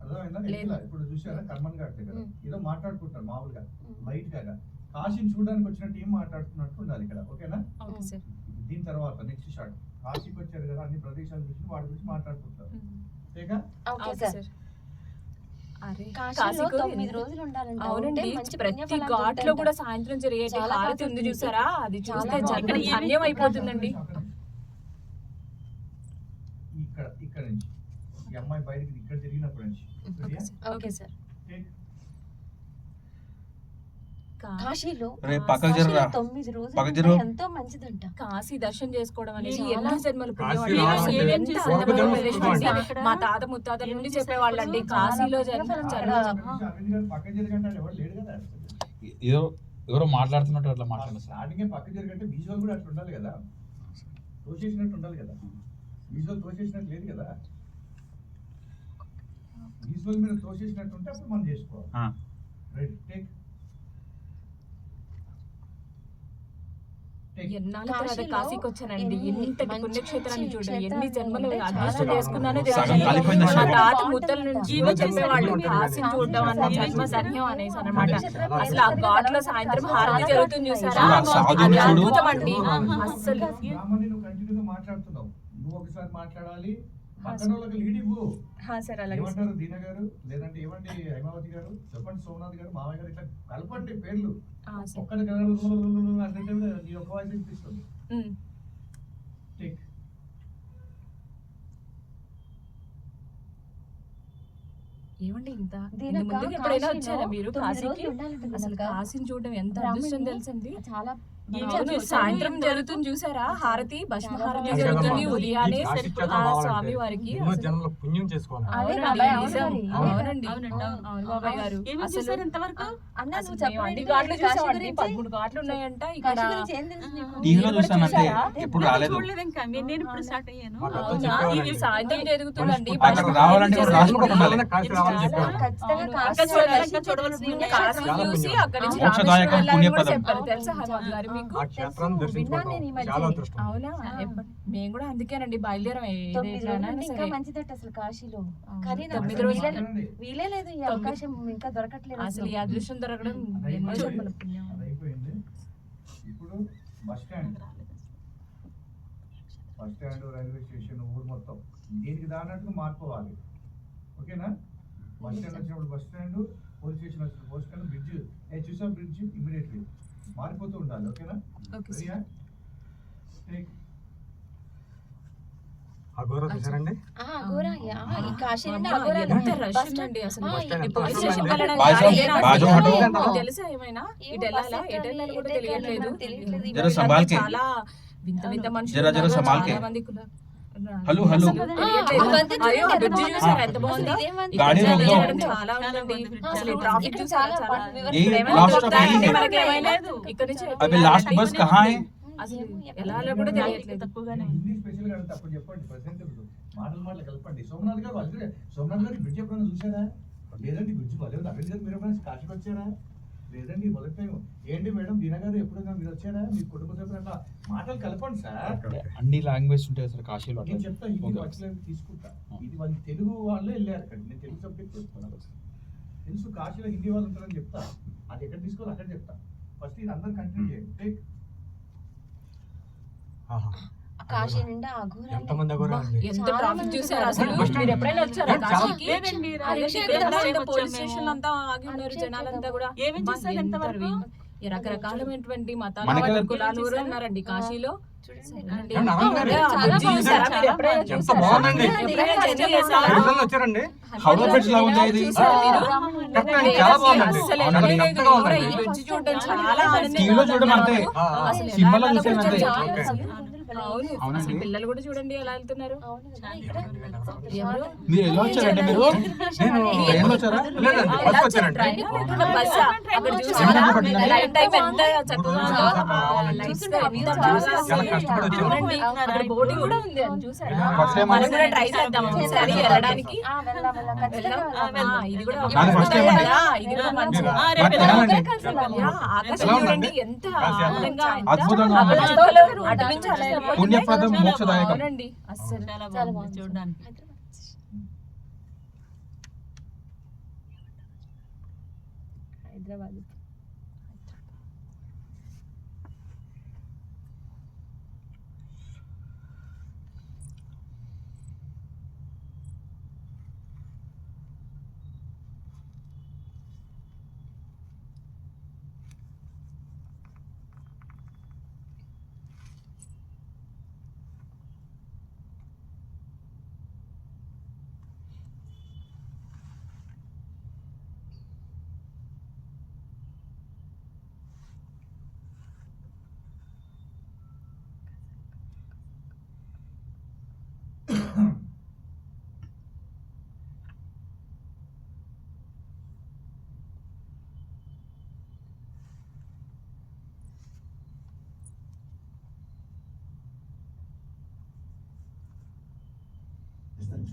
అర్థమైందా? లేదు. ఇప్పుడు చూసారా కర్మన్ ఘాట్ దగ్గర ఏదో మాట్లాడుకుంటారు మామూలుగా లైట్ గా. కాశీని చూడడానికి వచ్చిన టీం మాట్లాడుతున్నట్టు ఉండాలి ఇక్కడ. ఓకేనా? Okay sir. దీని తర్వాత నెక్స్ట్ షాట్. కాశీకి వచ్చారు కదా, అన్ని ప్రదేశాల గురించి వాటి గురించి మాట్లాడుకుంటారు. ఓకేగా? Okay okay sir. సార్. అరే కాశీలో కాశీకు 9 రోజులు ఉండాలంట. అవునండి. ఉంటే మంచి ప్రతి పుణ్యఫలం ఘాట్ లో దొరుకుతుందంట. కూడా సాయంత్రం జరిగే చాలా హారతి ఉంది బాగుంటుంది. చూసారా, అది చూస్తే చాలా జన్మ బాగుంటుంది. ధన్యం అయిపోతుందండి. ఇక్కడ నుంచి ఈ అమ్మాయి బయటికి ఇక్కడ జరిగినప్పటి నుంచి. రెడీయా? Okay sir. టేక్. కాశీలో రే పక్కకు జరురా. 9 రోజులు పక్కకు ఉంటే జరుగు. ఎంతో మంచిదంట. కాశీ దర్శనం చేసుకోవడం అనేది చాలా ఎన్నో జన్మల పుణ్యం కాశీ అండి. రావాలంటే అసలు ఎంత పూర్వ అందమైన జన్మ ప్రదేశం సుకృతం అండి. అండి. మా తాత ముత్తాతల నుండి చెప్పేవాళ్ళండి కాశీలో జన్మ అరవింద్ గారు పక్క జరగంటే ఎవరు లేడు కదా. ఎవరో మాట్లాడుతున్నట్టు అట్లా మాట్లాడారు. స్టార్టింగ్ పక్క జరగంటే విజువల్ కూడా అట్లా ఉండాలి కదా, తోసేసినట్టు ఉండాలి కదా. విజువల్ తోసేసినట్టు లేదు కదా. విజువల్ మీద తోసేసినట్టు ఉంటే అప్పుడు మనం చేసుకోవాలి. రెడీ. టేక్. ఎన్నాళ్ళ తర్వాత కాశీలో కాశీకి వచ్చానండి. ఎన్ని ఇంతటి మంచి పుణ్యక్షేత్రాన్ని మంచి చూడండి. ఎన్ని క్షేత్రాలు జన్మలు ఉంటాయి. అదృష్టం చాలా చేసుకున్నానో బాగుంటాయి. సగం కాలిపోయింది మా అసలు. తాత ముత్తల నుంచి జీవో చెప్పేవాళ్ళు చేసేవాళ్ళు. కాశీని చూడడం అన్న జన్మ ధన్యం అనేసి అన్నమాట. చాలా అసలు ఆ ఘాట్ లో సాయంత్రం హారతి జరుగుతుంది చూసారా, చూడు, ఆ సాధువుని అది చూడు. అద్భుతం అండి. ఆహా. అసలు రామని నువ్వు కంటిన్యూగా మాట్లాడుతున్నావు. నువ్వు ఒక ఒకసారి మాట్లాడాలి, పక్కన వాళ్ళకి లీడ్ ఇవ్వు. సార్ అలాగే ఏమంటారు దీన గారు, లేదంటే ఏమండి హైమావతి గారు, చెప్పండి సోమనాథ్ గారు, మామయ్య గారు, ఇట్లా కలపండి పేర్లు. ఒక్కరి అంటే నీ ఒక్క వాయిస్ వినిపిస్తుంది. టేక్. ఏమండి ఇంత దీనక్క, ముందుకు ఎప్పుడైనా కాశీలో వచ్చారా మీరు 9 కాశీకి? రోజులు ఉండాలంట అసలు దీనక్క. కాశీని చూడడం ఎంత బ్రాహ్మణుని అదృష్టం తెలుసండి. చాలా అవును, సాయంత్రం జరుగుతుంది చూసారా హారతి, భస్మ హారతి చాలా జరుగుతుంది బాగుంది. ఉదయాన్నే ఈ కాశీ క్షేత్రం ఆ రావాలంటే స్వామి వారికి ఎన్నో జన్మల పుణ్యం చేసుకోవాలి. అదే అవునండి, బాబాయ్, అవును నిజం. మరి. అవునండి అవునండి, అవును. అవును బాబాయ్ గారు. ఏమేమి అసలు చూసారు ఇంతవరకు? అన్న అసలు నువ్వు మేము అన్ని చెప్పండి, ఘాట్లు కాశీ చూసామండి, గురించి 13 ఘాట్లు ఉన్నాయంట ఇక్కడ. కాశీ గురించి ఏం తెలుసు నీకు? టీవీలో కూడా చూసానంటే చూసారా? ఎప్పుడు రాలేదు. చూడలేదు ఇంకా. నేను ఇప్పుడు స్టార్ట్ అయ్యాను. మాకు అర్థం అవునా? చెప్పేవాళ్ళండి. ఇది సాయంత్రం జరుగుతుందండి. అక్కడ రావాలంటే కూడా రాసుకోవడం ఉండాలి. కాశీ రావాలని చెప్పేవాళ్ళు. ఖచ్చితంగా అవును, కాశీ అక్కడ చూడాలి, దర్శించి చూడవలసిన పుణ్యం కాశీ చాలా చూసి పుణ్యం. అక్కడ నుంచి మోక్షదాయకం, రామేశ్వరం వెళ్ళాలని కూడా పుణ్యపదం. చెప్పారు తెలుసా హనుమాన్ గారు మీకు? ఆ క్షేత్రాన్ని విన్నాను దర్శించుకోవడం నేను ఈ మధ్య. చాలా అదృష్టం. అవునా మేము కూడా అందుకేనండి బయలుదేరం 9 రోజులు ఇంకా మంచిదట అసలు కాశీలో. కానీ నాకు 9 రోజులు. వీలే లేదు, ఈ అవకాశం ఇంకా దొరకట్లేదు అసలు ఈ అదృష్టం దొరకడం ఎన్నో జన్మల పుణ్యం. అది అయిపోయింది. ఇప్పుడు బస్ స్టాండ్, రైల్వే స్టేషన్, ఊరు మొత్తం దీనికి దానట్టుగా మార్చుకోవాలి. ఓకేనా? బస్ స్టాండ్ వచ్చినప్పుడు బస్ స్టాండ్, పోలీస్ స్టేషన్ వచ్చినప్పుడు పోలీస్ స్టాండ్, బ్రిడ్జ్ చూసా బ్రిడ్జ్ ఇమీడియట్లీ మారిపోతూ ఉండాలి. ఓకేనా? ఓకే రెడీయా? టేక్. అఘోరా చూసారండి? అఘోరా, ఈ కాశీ నుండి అమ్మా, అఘోరా ఎంత రష్ ఉందండి అసలు. ఆ, ఈ ఈ పోలీస్ స్టేషన్ బాజు- వెళ్ళడానికి బాజు ఏమైనా బాజు అసలు హటో. మీకు తెలుసా ఏమైనా? ఏమో ఇటు వెళ్ళాలా, బస్సు ఎటు వెళ్ళాలో కూడా ఎటు వెళ్ళాలో తెలియట్లేదు. నాకు తెలియట్లేదు. జర సంభాల్కే. చాలా వింత వింత మనుషులు జర ఉన్నారు, సంభాల్కే. చాలా మంది కూడా. Hello, hello. అసలు తెలియట్లేదు. అవంతా అయ్యో, చూడండి, బ్రిడ్జి ఎంత చూసారా బాగుంది. ఎంత బాగుందో? అసలు ఇదేమంది? గాడి ఇక్కడ రోడ్లో. వెళ్ళడం చాలా ఉందండి. అసలు ఈ ట్రాఫిక్ ఇక్కడ చూసారా చాలా చాలా. వివరణ ये ఏమైనా लास्ट చెప్తా ऑफ यही అంటే है। మనకి ఏమైనా ఇక్కడ నుంచి अभी लास्ट बस कहाँ है? అసలు ఎలా వెళ్ళాలో కూడా తెలియట్లేదు. తక్కువగానే హిందీ స్పెషల్ గా అంటే అప్పుడు చెప్పండి, ప్రెసెంట్ మాటలు కలపండి. సోమనాథ్ గారు అదే, సోమనాథ్ గారు బ్రిడ్జ్ ఎప్పుడైనా చూసారా? లేదండి బ్రిడ్జ్ బాగాలేదు. అరవింద్ గారు మీరు ఎప్పుడైనా కాశీకి వచ్చారా? లేదండి మొదటి టైం. ఏంటి మేడం దీనా గారు ఎప్పుడైనా మీరు వచ్చారా? మీ కుటుంబ సభ్యులు అట్లా మాటలు కలపండి సార్. అన్ని లాంగ్వేజ్ ఉంటాయి సార్ కాశీలో. నేను చెప్తా, హిందీ ఓకే. పక్షులు తీసుకుంటా. ఇది వాళ్ళు తెలుగు వాళ్ళే వెళ్ళారు అక్కడ. నేను తెలుగు సబ్జెక్ట్ చెప్తున్నాను. తెలుసు కాశీలో హిందీ వాళ్ళు ఉంటారని చెప్తా. అది ఎక్కడ తీసుకోవాలి అక్కడ చెప్తా. ఫస్ట్ ఇది అందరు కంటిన్యూ చేయండి. టేక్. ఆహా. కాశీ నిండా అఘోరా. ఎంతమంది అఘోరా అండి? ఎంత చాలా ట్రాఫిక్ మంది చూసారా ఉన్నారు. అసలు? బస్ స్టాండ్ మీరు ఎప్పుడైనా వచ్చారా చాలా- కాశీకి? లేదండి, అదే రాలేదు. ఇక్కడ ఫస్ట్ టైం పోలీస్ వచ్చాము స్టేషన్ మేము. అంతా ఆగి ఉన్నారు జనాలంతా కూడా. ఏమేం అబ్బా, చూసారు ఎంత ఎంతవరకు? ఈ రకరకాలమైనటువంటి మతాల మనకి వారు, కులాలు కూడా ఉన్నారండి కాశీలో. చూడండి. చూడండి. ఏమండి, అనంత్ గారు? ఆ బ్రిడ్జి చూసారా? మీరు ఎప్పుడైనా ఎంత చూసారా? బాగుందండి. ఎప్పుడైనా జర్నీ చేశారా? ప్రజలు వచ్చారండి? హౌరా బ్రిడ్జ్ లా ఉంది ఇది. చూసారా మీరు? కరెక్ట్, చాలా బాగుందండి. అసలు అవునండి, ఎక్కడే లేదు. మెత్తగా ఉందండి. ఈ బ్రిడ్జి చూడడం చాలా ఆనందంగా టీవీలో చూడడం అంతే. ఆ, అసలు సినిమాలో ఎలా చూసాను వెళ్ళాలో అంతే. చాలా ఓకే. అసలు. అవును, అవునండి. అసలు పిల్లలు కూడా చూడండి ఎలా వెళ్తున్నారు. అవును కదా, ఇక్కడ ఎవరు? మీరు ఎలా వచ్చారండి మీరు? నేను ట్రైన్లో వచ్చారా? లేదండి, ఎలా బస్సు వచ్చారు? వచ్చానండి. ట్రైన్ లేకుండా బస్సా? అక్కడ చూసారా? లైన్ టైం ఎంత చక్కగా ఉందో. లైట్స్ ఎంత బాగా చాలా కష్టపడి వచ్చాను. అవునండి. అక్కడ బోటింగ్ కూడా ఉంది అది చూసారా? ఫస్ట్ టైం మనం కూడా ట్రై చేద్దాం ఒకసారి వెళ్ళడానికి. వెళ్దాం ఖచ్చితంగా వెళ్దాం. ఆ, ఇది కూడా నాది first time అండి. ఇది కూడా మంచిది. ఆ, రేపు బట్ వెళ్దాం. తినాలండి. యా, ఆకాశం ఎలా చూడండి ఉందండి? ఎంత కాశీ ఆనందంగా, ఎంత అద్భుతంగా ఉంది. అద్భుతాలు అటు నుంచి అలా వెళ్ళిపోతున్నాయి. పుణ్యప్రదం, చాలా మోక్షదాయకం. అవునండి అస్సలు చాలా చాలా బాగుంది బాగుంది చూడడానికి. హైదరాబాద్.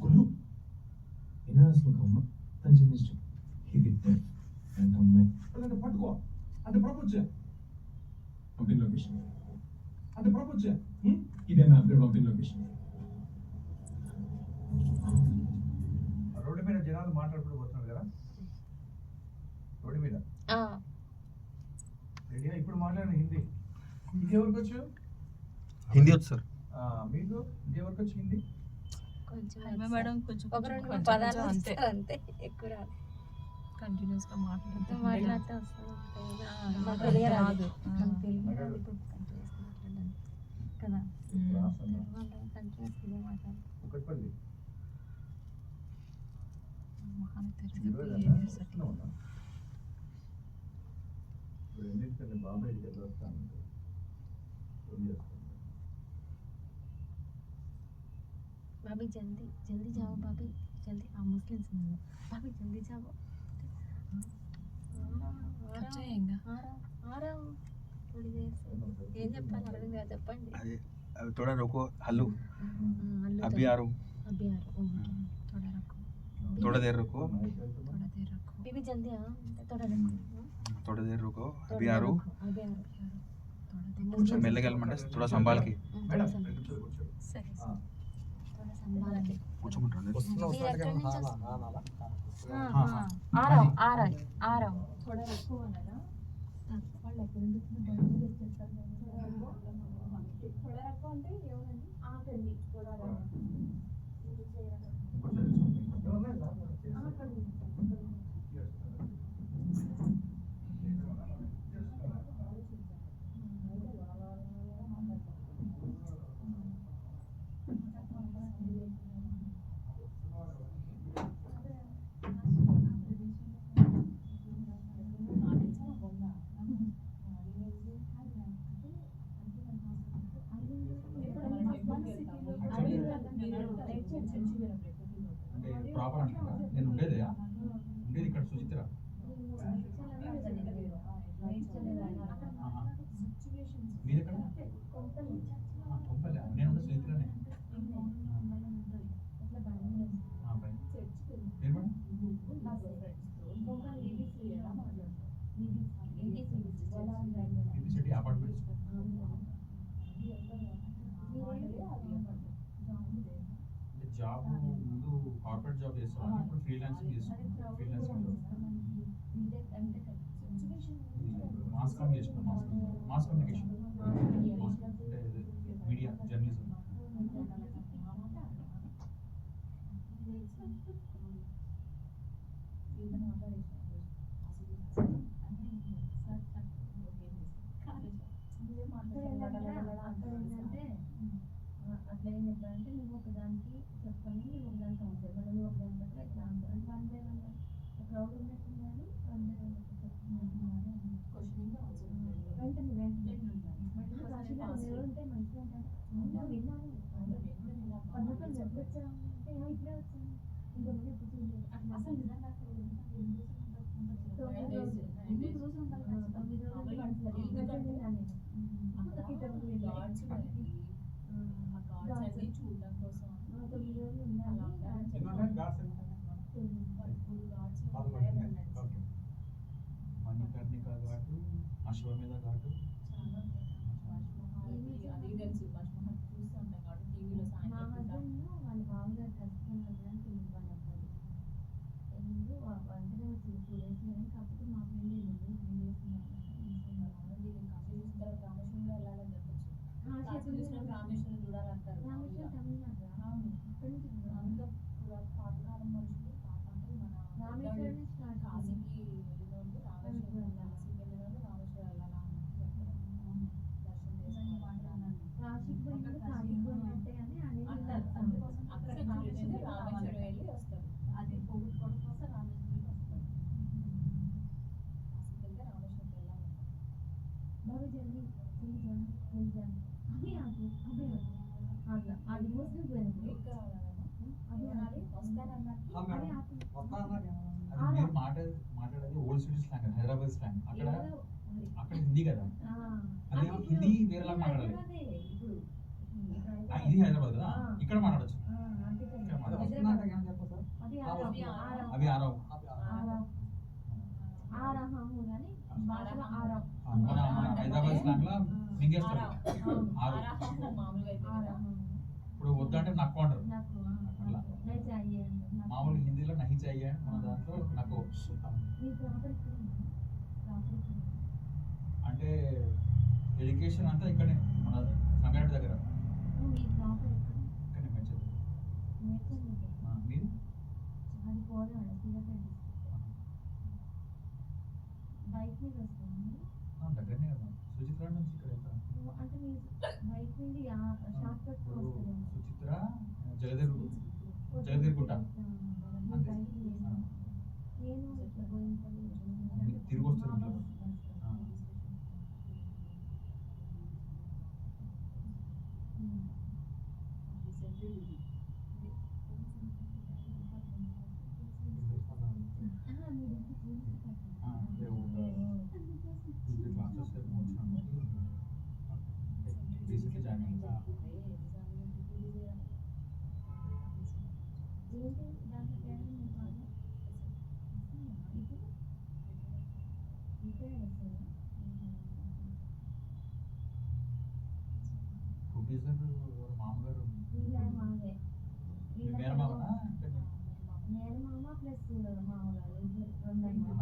కుళ్ళు వినాశముఖమ్మ పంచనిష్టం ఇది అండ్ అమ్మాయి అంటే పట్టుకో, అంటే ప్రపోజ్ చేయ, పంపిన లొకేషన్ అంటే ప్రపోజ్ చేయ. ఇదే మ్యాప్ గడ్ పంపిన లొకేషన్ రోడ్డు మీద జనాలు మాట్లాడుకుంటూ పోతున్నారు కదా, రోడ్డు మీద. రెడీయా? ఇప్పుడు మాట్లాడిన హిందీ. హిందీ ఎవరికి వచ్చు? హిందీ వచ్చు సార్. మీకు ఇంకెవరికి వచ్చింది? కొంచెం మేడం కొంచెం ఒక రెండు కొంచెం పదాలు అంతే. వస్తాయి అంతే, ఎక్కువ రాదు. కంటిన్యూస్ గా మాట్లాడుతూ మాట్లాడితే వస్తుంది. మాకు తెలుగు రాదు. మనకు తెలుగు రాదు ఇప్పుడు continuous మాట్లాడడానికి. కదా తెలుగు వాళ్ళు continuous ఇదే మాట్లాడాలి. కుకట్పల్లి ఇప్పుడు ఎన్నింటికంటే బాబాయ్ దగ్గర వస్తాను ఏం చేస్తాను? भाभी जल्दी जल्दी जाओ भाभी जल्दी हाँ मुस्लिम्स में भाभी जल्दी जाओ आ रहा हूँ थोड़ी देर से ఏం చెప్పాలి అర్థం కాదు చెప్పండి. अभी थोड़ा रुको हल्लू అల్లు अभी आ रहा हूँ अभी आ रहा हूँ थोड़ा देर रुको बीबी जल्दी आओ थोड़ा रुको थोड़ा देर रुको अभी आ रहा हूँ अभी आ रहा కొంచెం మెల్లగా వెళ్ళమంటే थोड़ा संभाल के మేడం थोड़ा संभाल के కూర్చోమంటారు आ रहा हूँ थोड़ा रखो अनगा వాళ్ళు ఎక్కడ నుంచి బయటకు తెచ్చేస్తారు थोड़ा रखो అంటే ఏమనండి ఆకండి थोड़ा रखो అంటే ప్రాపర్ అంటున్నా నేను ఉండేది ఇక్కడ సుచిత్ర మీరు ఎక్కడ తొంపలే నేను ఉండే సుచిత్రనే సిటీ అపార్ట్మెంట్స్ జాబ్ ముందు కార్పొరేట్ జాబ్ చేస్తాను ఇప్పుడు ఫ్రీలాన్సింగ్ చేస్తున్నాను freelancing mass communication mass communication అంటే మీడియా జర్నలిజం అట్లా ఏం చెప్పాలంటే నువ్వు ఒకదానికి చెప్పని నువ్వు ఒకదానికి అవుతావు మళ్ళీ నువ్వు ఒకదాని బట్టి ఎట్లా అంటావు అంటే వన్ బై వన్ క్రౌడ్ ఉన్నట్టుంది కానీ వన్ బై వన్ వెంటనే ఉంటే మంచిగా ఉంటారు విన్నాను పద్ధతులు చెప్పొచ్చాను అంటే ఇప్పుడే వచ్చాను ఇంకా ముందు ఎప్పుడు చూడలేదు అట్లా అసలు నిజంగా చూడడం కోసం మణికర్ణిక ఘాటు అశ్వమేధ ఘాటు అది తెలుసు మష్మహల్ చూస్తూ ఉంటాం కాబట్టి టీవీలో మా హస్బెండ్ వాళ్ళ బావగారు కష్టం వెళ్ళడానికి వాళ్ళు అబ్బాయి ఎందుకు వంటనే వచ్చింది 2 days కానీ కాకపోతే మా ఫ్రెండ్ వెళ్ళింది 3 days రామేశ్వరంలో వెళ్ళాలని చెప్పచ్చు రామేశ్వరం చూడాలంటారు రామేశ్వరం తమిళనాడు అవును ఇక్కడి నుంచి అందులో పాతకాలం మనుషులు అంటే మన రామేశ్వరం స్టార్ట్ కాశీకి వెళ్ళినోళ్ళు రామేశ్వరం కాశీకి వెళ్ళినోళ్ళు రామేశ్వరం వెళ్ళాలా దర్శనం చేసుకుంటారు కాశీకి పోయినట్టు కాశీకి పోయినట్టే అని అనేది అంటారు అందుకోసం అక్కడ రామేశ్వరం వెళ్ళి వస్తారు అది పోగొట్టుకోవడం కోసం రామేశ్వరం వస్తారు కాశీకి వెళ్తే రామేశ్వరం వెళ్ళాలి బాబు జల్దీ జల్దీ జానా అभी అట్లా అది మోస్ట్లీ పోయినప్పుడు అవి వస్తారన్నట్టు అది మీరు మాట్లాడేది old city slang Hyderabad slang అక్కడ హిందీ కదా అది హిందీ వేరేలా మాట్లాడాలి ఇది హైదరాబాద్ కదా ఇక్కడ మాట్లాడచ్చు అవి ఆరవ్ మన హైదరాబాద్ స్లాంగ్ లా మింగేస్తారు ఆరు మామూలుగా అయితే ఇప్పుడు వద్దంటే నక్కు అంటారు అట్లా మామూలు హిందీలో నహి చాయ్యే మన దాంట్లో నక్కు అంటే ఎడ్యుకేషన్ అంతా ఇక్కడే మన సంగారెడ్డి దగ్గర మీ ప్రాపర్ ఎక్కడ కానీ మెచ్చదు. నేచర్ మీరు అది పోరాడు సూర్యాపేట బైక్ మీద వస్తుంది దగ్గరనే కదా సుచిత్ర నుంచి ఇక్కడ ఎంత అంటే మీరు బైక్ నుండి షార్ట్ కట్ ఇప్పుడు వస్తుంది సుచిత్ర జగదేరుగుట్ట నేను ఇట్లా గోవిందపల్లి మీరు తిరిగి వస్తారు ఇంట్లో. రీసెంట్లీ జాయిన్ అయ్యిందా? ఏంటి దాంట్లో తేడా నేను కాదు ఇదే వస్తుంది ప్రొడ్యూసర్ మామగారు వీళ్ళ మావే మీ మేనమామనా? అంటే మేనమామ ప్లస్ మామగారు ఇద్దరు రెండు అన్నమాట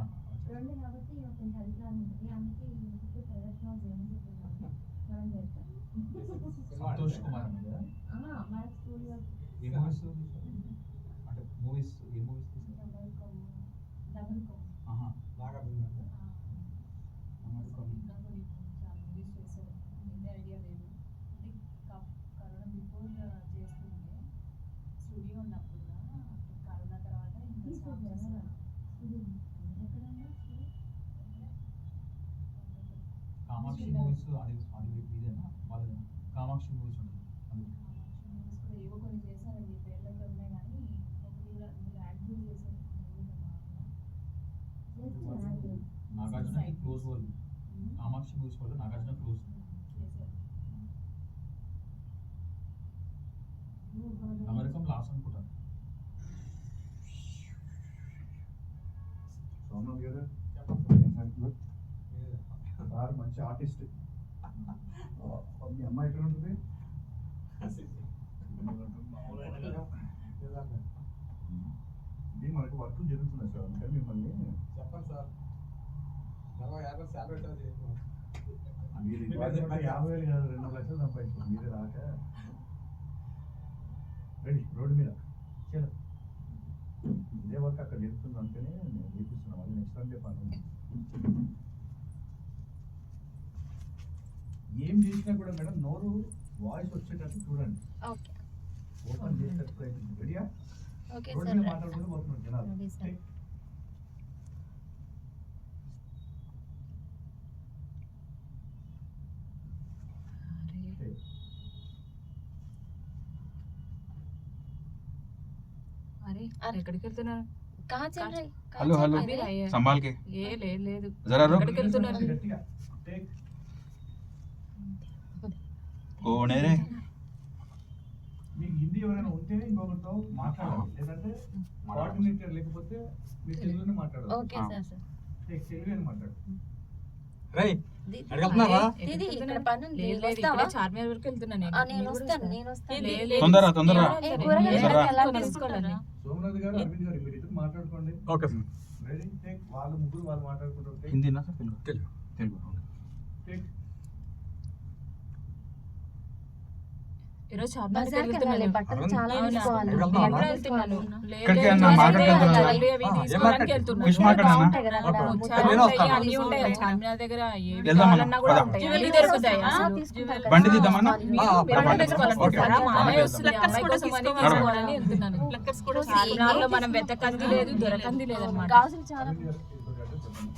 రెండు కాబట్టి కొంచెం అధికారం ఉంటుంది అందుకే ఈ ప్రదర్శన చేయమని చెప్తున్నాను మనం చేస్తాం సంతోష్ కుమార్ అన్న కదా? మన స్కూల్లో ఏ మూవీస్ అంటే మూవీస్ ఏ మూవీస్ తీసారు? డబుల్ కో ఆహా బాగా కామాక్షి మూవీస్ అది ఇదేనా వాళ్ళదేనా? కామాక్షి మూవీస్ ఉంటుంది అది. నాగార్జున క్లోజ్ వాళ్ళు కామాక్షి మూవీస్ వాళ్ళు నాగార్జున క్లోజ్. అమెరికం లాస్ట్ అనుకుంటా. సోమనాథ్ గారు సార్ మంచి ఆర్టిస్ట్. మీ అమ్మాయి ఎక్కడ ఉంటుంది? ఇది మనకు వర్క్ జరుగుతుంది సార్, అందుకని మిమ్మల్ని చెప్పండి సార్. 40,000 శాలరీ మీరు 50,000 కాదు 2 లక్షలు సంపాదించారు మీరే రాక. రెడీ రోడ్డు మీద చలో ఇదే వర్క్ అక్కడ జరుగుతుంది అందుకని నేను చూపిస్తున్నాను. అది నెక్స్ట్ అంటే పని ఏం చేసినా కూడా మేడం నోరు వాయిస్ వచ్చేటట్టు చూడండి, ఓకే ఓపెన్ చేసేటట్టు ప్రయత్నించండి. రెడీయా? ఓకే రోడ్డు సార్ మీద మాట్లాడుకుంటూ పోతున్నాం జనాలు. Ready sir. అరే ఎక్కడికి వెళ్తున్నారు? कहाँ चल रहे? हेलो हेलो अभी आई है। संभाल के ఏ లేదు जरा रुक ఎక్కడికి వెళ్తున్నారు? గట్టిగా టేక్. कौन है रे? మీకు హిందీ ఎవరైనా ఉంటే ఇంకొకరితో మాట్లాడాలి, లేదంటే కోఆర్డినేటర్ లేకపోతే మీరు తెలుగులోనే మాట్లాడాలి. Okay sir sir take Telugu అని మాట్లాడు. రేయ్ दीदी అడగతున్నారా? दीदी ఇక్కడ పని ఉంది లేదు లేదు వస్తావా? ఇక్కడే చార్మినార్ వరకు వెళ్తున్నా నేను. నేను మీరు కూడా వస్తాను వస్తారా? నేను వస్తాను లేదు, లేదు. తొందర తొందర ఏ కూరగాయలు జరా. ఎలా తీసుకోవాలని. సోమనాథ్ గారు అరవింద్ గారు మీరు ఇద్దరు మాట్లాడుకోండి. Okay sir. Ready take. వాళ్ళు ముగ్గురు వాళ్ళు మాట్లాడుకుంటారు. టేక్ हिंदी ना सर तेलुगु తెలుగు. तेलुगु టేక్. ఈరోజు చార్మినార్ బజార్కి వెళ్ళాలి, వెళ్తున్నాను. బట్టలు చాలా అవునా? తీసుకోవాలి. ఎక్కడికి వెళ్తున్నావా? ఎక్కడ వెళ్తున్నాను? లేదు, ఇక్కడికి లేదు, అన్న మార్కెట్కి లేదు, వెళ్తున్నా. అవి ఇవి తీసుకోవడానికి వెళ్తున్నా. ఫిష్ మార్కెట్ అన్న? బాగుంటాయి కదా అక్కడ. ఓకే. చాలా నేను ఉంటాయి, వస్తాను. అన్నీ ఉంటాయి. చార్మినార్ దగ్గర ఏవి వెళ్దాం అన్న. కావాలన్నా కూడా పద. ఉంటాయి. అన్నీ దొరుకుతాయి అసలు. తీసుకుంటారు కదా. బండి తీద్దామన్నా? మీరు పద, బండి బండి తీసుకోవాలనుకుంటున్నారా? ఓకే. మా అమ్మాయి బండి వస్తుంది, తీద్దాం. అమ్మాయి కోసం అని తీసుకోవాలి. తీసుకోవాలని వెళ్తున్నాను. ప్లక్కర్స్ కూడా చార్మినార్లో మనం వెతకంది లేదు, దొరకంది లేదన్నమాట. గాజులు చాలా అరవింద్ గారు ఇద్దరు అంటే చెప్పండి.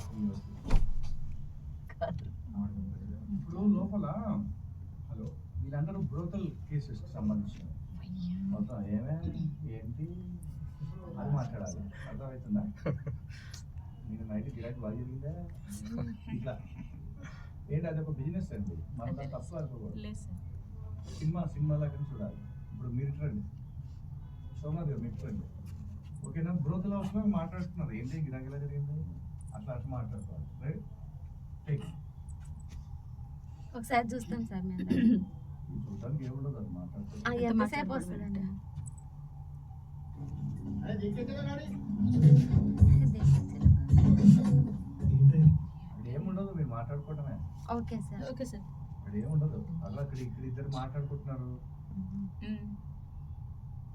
ఇప్పుడు లోపల హలో వీళ్ళందరూ బ్రోకల్ కేసెస్ కి సంబంధించిన మొత్తం ఏంటి అది మాట్లాడాలి. అర్థమవుతుందా? నేను నైట్ గిరాకీ బాగా జరిగిందా ఇట్లా ఏంటి అది ఒక బిజినెస్ అండి, మనం దాన్ని తప్పు అనుకోకూడదు. లేదు సార్. సినిమా లాగా చూడాలి. ఇప్పుడు మీరు రండి సోమనాథ్ గారు, మీరు రండి ఓకేనా? బ్రోకల్ హౌస్ లో మాట్లాడుతున్నారు ఏంటి గిరాకీ ఎలా జరిగింది అట్లా అట్లా మాట్లాడుకోవాలి. Right take. ఒకసారి చూస్తాం సార్ మేము చూడడానికి ఏముండదు అది మాట్లాడుతుంది. ఎంతసేపు వస్తుందండి? అది ఏముండదు, మీరు మాట్లాడుకోవటమే. Okay sir okay sir. ఇక్కడ ఏముండదు. అలా ఇక్కడ ఇద్దరు మాట్లాడుకుంటున్నారు,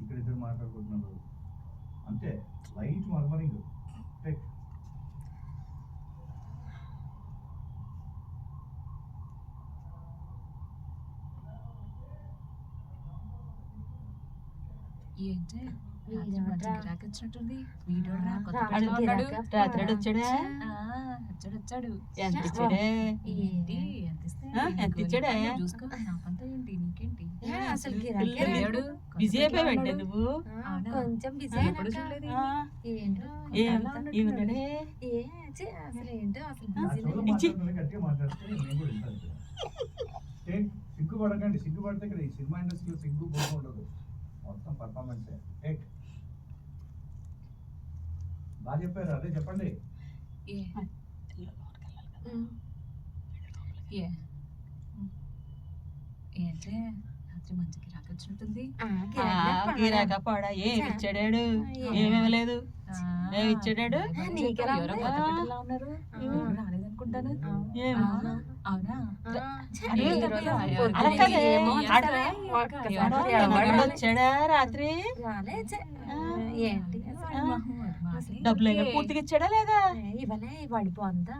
ఇక్కడ ఇద్దరు మాట్లాడుకుంటున్నారు అంతే, లైట్ మర్మరింగ్. టేక్. ఏంటే రాకొచ్చినట్టుంది రాత్రి వచ్చాడా వచ్చాడు ఎంత ఇచ్చాడే ఏంటి ఎంత ఇస్తే ఎంత ఇచ్చాడా చూసుకో నాకంతా ఏంటి నీకేంటి అసలు పిల్లడు బిజీ అయిపోయావంటే నువ్వు కొంచెం బిజీ ఎప్పుడు చూడలేదు ఏంటో ఏమన్నాడే అసలు ఏంటో అసలు నా చెవులో మాట్లాడుతున్నా, గట్టిగా మాట్లాడితే నేను కూడా వింటాను ఇక్కడ. టేక్. సిగ్గుపడకండి, సిగ్గుపడితే ఇక్కడ ఈ సినిమా ఇండస్ట్రీలో సిగ్గు బొమ్మ ఉండదు, మొత్తం పర్ఫార్మెన్సే. టేక్. బాగా చెప్పారు, అదే చెప్పండి. ఏంటే రాత్రి మంచికి రాకొచ్చినట్టుంది గిరాక పోడా ఏమి ఇచ్చాడాడు ఏమివ్వలేదు ఏమి ఇచ్చాడాడు ఎవరో కొత్త బిడ్డలా ఉన్నారు రాలేదనుకుంటాను అవునా వచ్చాడా రాత్రి ఏంటి డబ్బులు పూర్తిగా ఇచ్చాడా లేదా ఇవలే పడిపోందా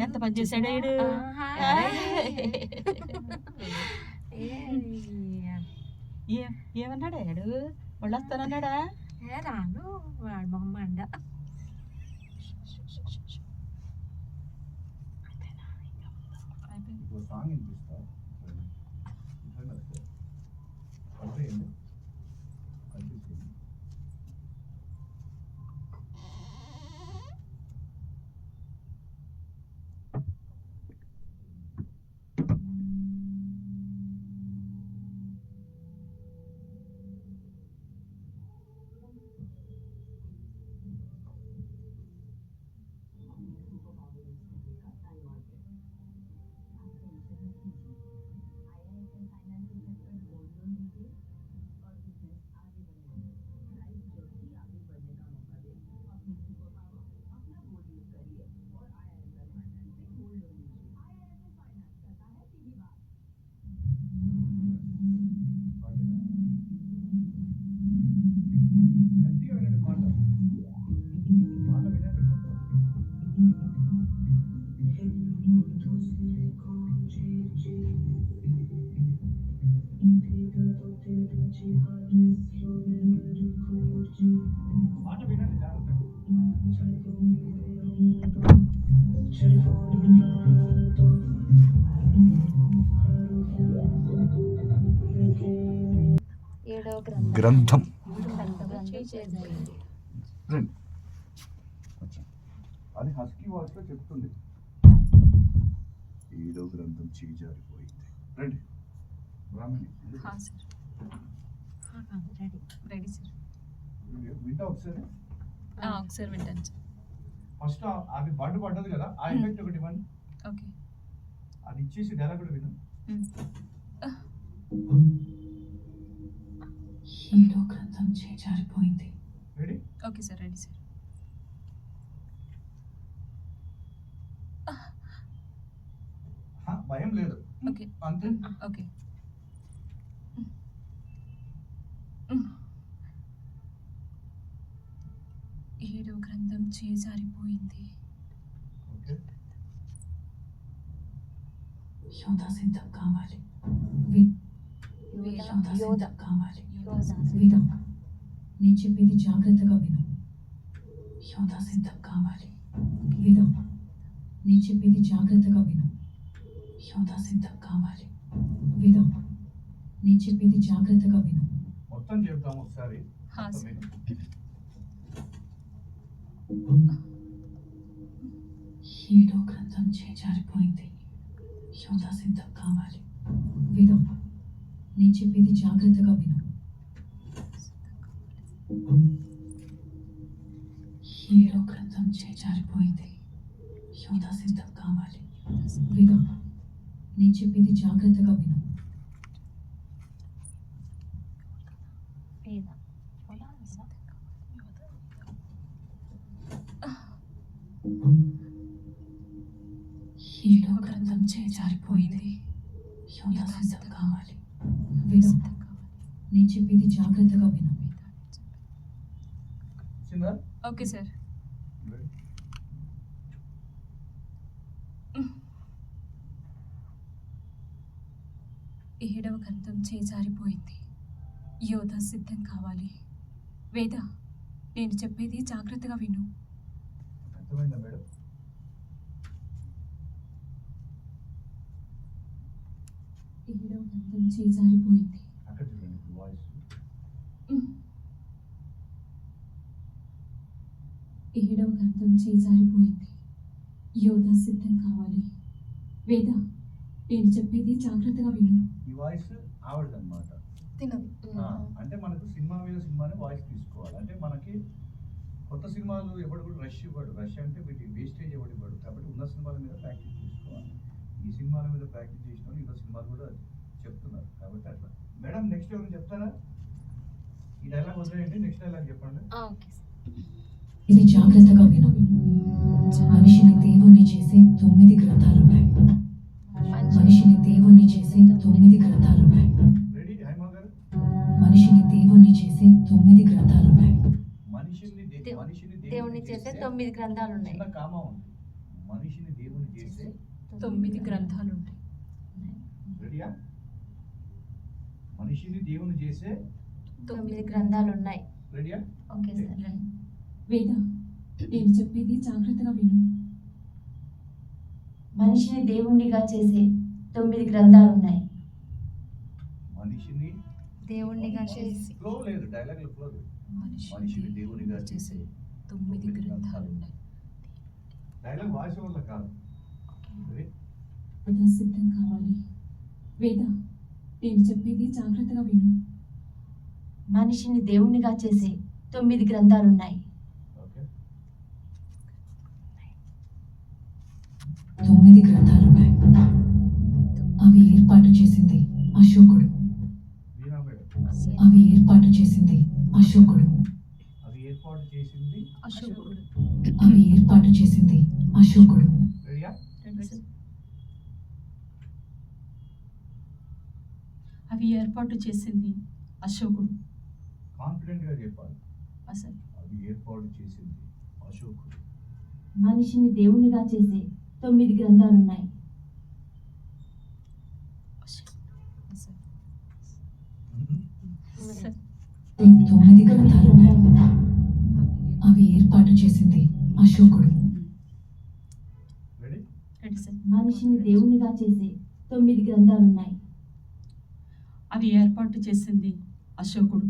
ఎంత పని చేశాడు వీడు ఏమన్నాడు ఏడు వాళ్ళు వస్తానన్నాడా రాను వాడు మొహమ్మ అండ ఇంకో సాంగ్ వినిపిస్తా. కలిపేయండి. కలిపేసేయండి. గట్టిగా వినండి మాట. మాట వినండి మొత్తం. మాట వినండి జాగ్రత్తగా. ఏడో గ్రంథం. రండి. అది హస్కీ వాయిస్ లో చెప్తుంది. 7వ గ్రంథం చేజారిపోయింది. రండి బ్రాహ్మణి, రెడీ సార్ వింటా ఒకసారి. ఒకసారి వింటాను సార్ ఫస్ట్ అది బండు పడ్డది కదా, ఆ ఎఫెక్ట్ ఒకటి ఇవ్వండి. ఓకే అది ఇచ్చేసి డైలాగ్ కూడా విను. ఏడో గ్రంథం చేజారిపోయింది. Ready? Okay sir ready sir భయం లేదు, ఓకే అంతే. ఓకే ఏడో గ్రంథం చేజారిపోయింది. ఓకే. యోధా సిద్ధం కావాలి. యోధా సిద్ధం కావాలి. విను, నేను చెప్పేది జాగ్రత్తగా విను. యోధా సిద్ధం కావాలి. విను, నేను చెప్పేది జాగ్రత్తగా విను. యోధా సిద్ధం కావాలి. విను, నేను చెప్పేది జాగ్రత్తగా విను. మొత్తం చెప్తాము ఒకసారి. మొత్తం విను. ఏడో గ్రంథం చేజారిపోయింది. యోధా సిద్ధం కావాలి. విను, నేను చెప్పేది జాగ్రత్తగా విను. ఏడో గ్రంథం చేజారిపోయింది. యోధా సిద్ధం కావాలి. విను, నేను చెప్పేది జాగ్రత్తగా విను. ఏడో గ్రంథం చేజారిపోయింది. యోధా సిద్ధం కావాలి. చెప్పేది జాగ్రత్తగా విను. వచ్చిందా? Okay sir. ఏడవ గంధం చేజారిపోయింది. యోధ సిద్ధం కావాలి. వేద, నేను చెప్పేది జాగ్రత్తగా విను. అర్థమైందా మేడం? ఏడవ గంధం చేజారిపోయింది. అక్కడ చూడండి ఇప్పుడు వాయిస్. ఏడవ గంధం చేజారిపోయింది. యోధ సిద్ధం కావాలి. వేద, నేను చెప్పేది జాగ్రత్తగా విను. ఈ వాయిస్ ఆవిడదన్నమాట. అంటే మనకు సినిమా మీద సినిమానే వాయిస్ తీసుకోవాలి. అంటే మనకి కొత్త సినిమాలు ఎవడు కూడా రష్ ఇవ్వడు. రష్ అంటే వీటి వేస్టేజ్ ఎవడు ఇవ్వడు. కాబట్టి ఉన్న సినిమాల మీద ప్రాక్టీస్ చేసుకోవాలి. ఈ సినిమాల మీద ప్రాక్టీస్ చేసిన వాళ్ళు ఇంకో సినిమాలు కూడా చెప్తున్నారు. కాబట్టి అట్లా. మేడం నెక్స్ట్ ఎవరు చెప్తారా? ఈ డైలాగ్ వదిలేయండి, నెక్స్ట్ డైలాగ్ చెప్పండి. ఇది జాగ్రత్తగా విను. మనిషిని దేవుణ్ణి చేసే 9 గ్రంథాలున్నాయి. మనిషిని దేవుణ్ణి చేసే 9 గ్రంథాలున్నాయి. రెడీ హైమా గారు? మనిషిని దేవుణ్ణి చేసే 9 గ్రంథాలున్నాయి. మనిషిని దేవుణ్ణి చేసే 9 గ్రంథాలు ఉన్నాయి. చిన్న కామా ఉంది. మనిషిని దేవుని చేసే 9 గ్రంథాలున్నాయి. రెడీయా? మనిషిని దేవుని చేసే 9 గ్రంథాలు ఉన్నాయి. రెడీయా? Okay sir. వేద, నేను చెప్పేది జాగ్రత్తగా విను. మనిషిని దేవుణ్ణిగా చేసే 9 గ్రంథాలు ఉన్నాయి. మనిషిని దేవుణ్ణిగా చేసి ఫ్లో లేదు, డైలాగ్ లో ఫ్లో లేదు. మనిషిని దేవునిగా చేసే 9 గ్రంథాలున్నాయి. డైలాగ్ వాయిస్ వల్ల కాదు. రెడీ? యోధ సిద్ధం కావాలి. వేద, నేను చెప్పేది జాగ్రత్తగా విను. మనిషిని దేవుణ్ణిగా చేసే 9 గ్రంథాలు ఉన్నాయి. ఓకే. 9 గ్రంథాలున్నాయి. అవి ఏర్పాటు చేసింది అశోకుడు. వీణా మేడం. అవి ఏర్పాటు చేసింది అశోకుడు. అవి ఏర్పాటు చేసింది అశోకుడు. అవి ఏర్పాటు చేసింది అశోకుడు. రెడీయా? అవి ఏర్పాటు చేసింది అశోకుడు. కాన్ఫిడెంట్ గా చెప్పాలి. అసలు అవి ఏర్పాటు చేసింది అశోకుడు. మనిషిని దేవుణ్ణిగా చేసే 9 గ్రంథాలు ఉన్నాయి. ఈ 9 గ్రంథాలున్నాయి. అవి ఏర్పాటు చేసింది అశోకుడు. రెడీ? Ready sir. మనిషిని దేవుణ్ణిగా చేసే 9 గ్రంథాలు ఉన్నాయి. అవి ఏర్పాటు చేసింది అశోకుడు.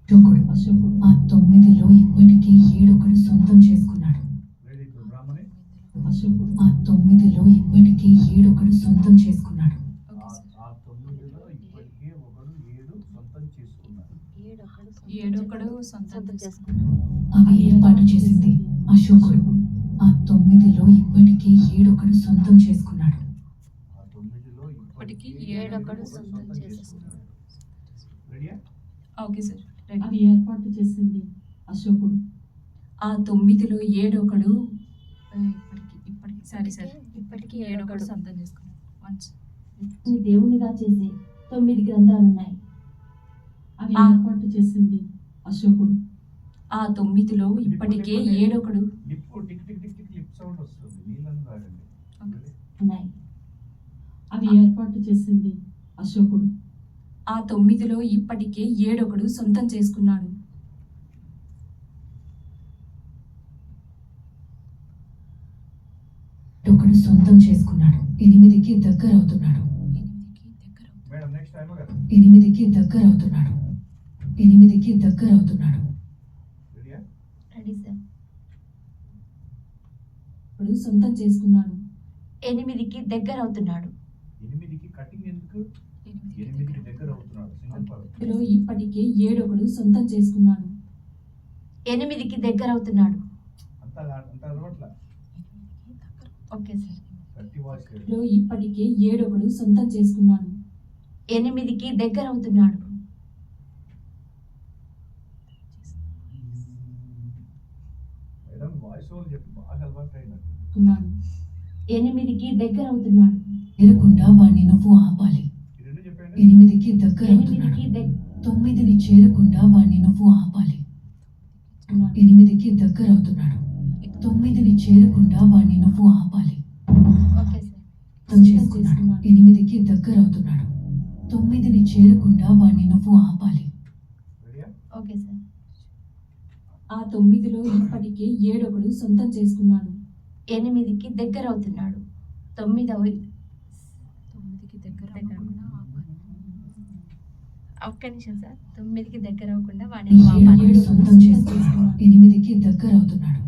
అశోకుడు ఆ 9లో ఇప్పటికే 7 సొంతం చేసుకున్నాడు. రెడీ ఇప్పుడు బ్రాహ్మణి. అశోకుడు ఆ 9లో ఇప్పటికే 7 సొంతం చేసుకున్నాడు. ఆ 9లో ఇప్పటికే ఒకడు 7 సొంతం చేసుకున్నాడు. ఏడొకడు సొంతం చేసుకున్నాడు. అవి ఏర్పాటు చేసింది అశోకుడు. ఆ 9లో ఇప్పటికే 7 సొంతం చేసుకున్నాడు. ఆ 9లో ఇప్పటికీ ఇప్పటికే 7 సొంతం చేసుకున్నాడు. రెడీయా? Okay sir. రెడీ. అవి ఏర్పాటు చేసింది అశోకుడు. ఆ 9లో 7 ఇప్పటికి సరే సార్. ఇప్పటికి 7 సొంతం చేసుకున్నాడు. వన్స్. మనిషిని దేవుణ్ణిగా చేసే 9 గ్రంథాలు ఉన్నాయి. అవి ఏర్పాటు చేసింది అశోకుడు. ఆ 9లో ఇప్పటికే 7 lip tick tick tick tick lip sound వస్తుంది. నీళ్ళని తాగండి. రెడీ? ఉన్నాయి. అవి ఏర్పాటు చేసింది అశోకుడు. ఆ 9లో ఇప్పటికే 7 సొంతం చేసుకున్నాడు. ఒకడు సొంతం చేసుకున్నాడు. 8కి దగ్గరవుతున్నాడు. మేడం నెక్స్ట్ టైం కదా. 8కి దగ్గరవుతున్నాడు. 8కి దగ్గరవుతున్నాడు. రెడీయా? Ready sir. ఒకడు సొంతం చేసుకున్నాడు. 8కి దగ్గర అవుతున్నాడు. 8కి కటింగ్ ఎందుకు? 8కి దగ్గర అవుతున్నాడు. సింగిల్ పదం. 9లో ఇప్పటికే 7 సొంతం చేసుకున్నాడు. 8కి దగ్గర అవుతున్నాడు. అంత అలవాట్ల ఓకే సార్. గట్టి వాయిస్ లేదు. 9లో ఇప్పటికే 7 సొంతం చేసుకున్నాడు. 8కి దగ్గర అవుతున్నాడు. మేడం వాయిస్ ఓవర్ చెప్పి బాగా అలవాటు అయినట్టు. ఉన్నాడు. 8కి దగ్గర అవుతున్నాడు. చేరకుండా వాణ్ణి నువ్వు ఆపాలి. ఈ రెండు చెప్పండి. 8కి దగ్గర అవుతున్నాడు. 9ని చేరకుండా వాణ్ణి నువ్వు ఆపాలి. 8కి దగ్గర అవుతున్నాడు. 9ని చేరకుండా వాణ్ణి నువ్వు ఆపాలి. Okay sir. అర్థం చేసుకున్నాడు. 8కి దగ్గర అవుతున్నాడు. 9ని చేరకుండా వాణ్ణి నువ్వు ఆపాలి. రెడీయా? Okay sir. ఆ 9లో ఇప్పటికే 7 సొంతం చేసుకున్నాడు. 8కి దగ్గర అవుతున్నాడు. 9కి దగ్గర ఒక్క నిమిషం సార్. 9కి దగ్గర అవ్వకుండా వాడిని 7 సొంతం చేసుకున్నాడు. 8కి దగ్గర అవుతున్నాడు.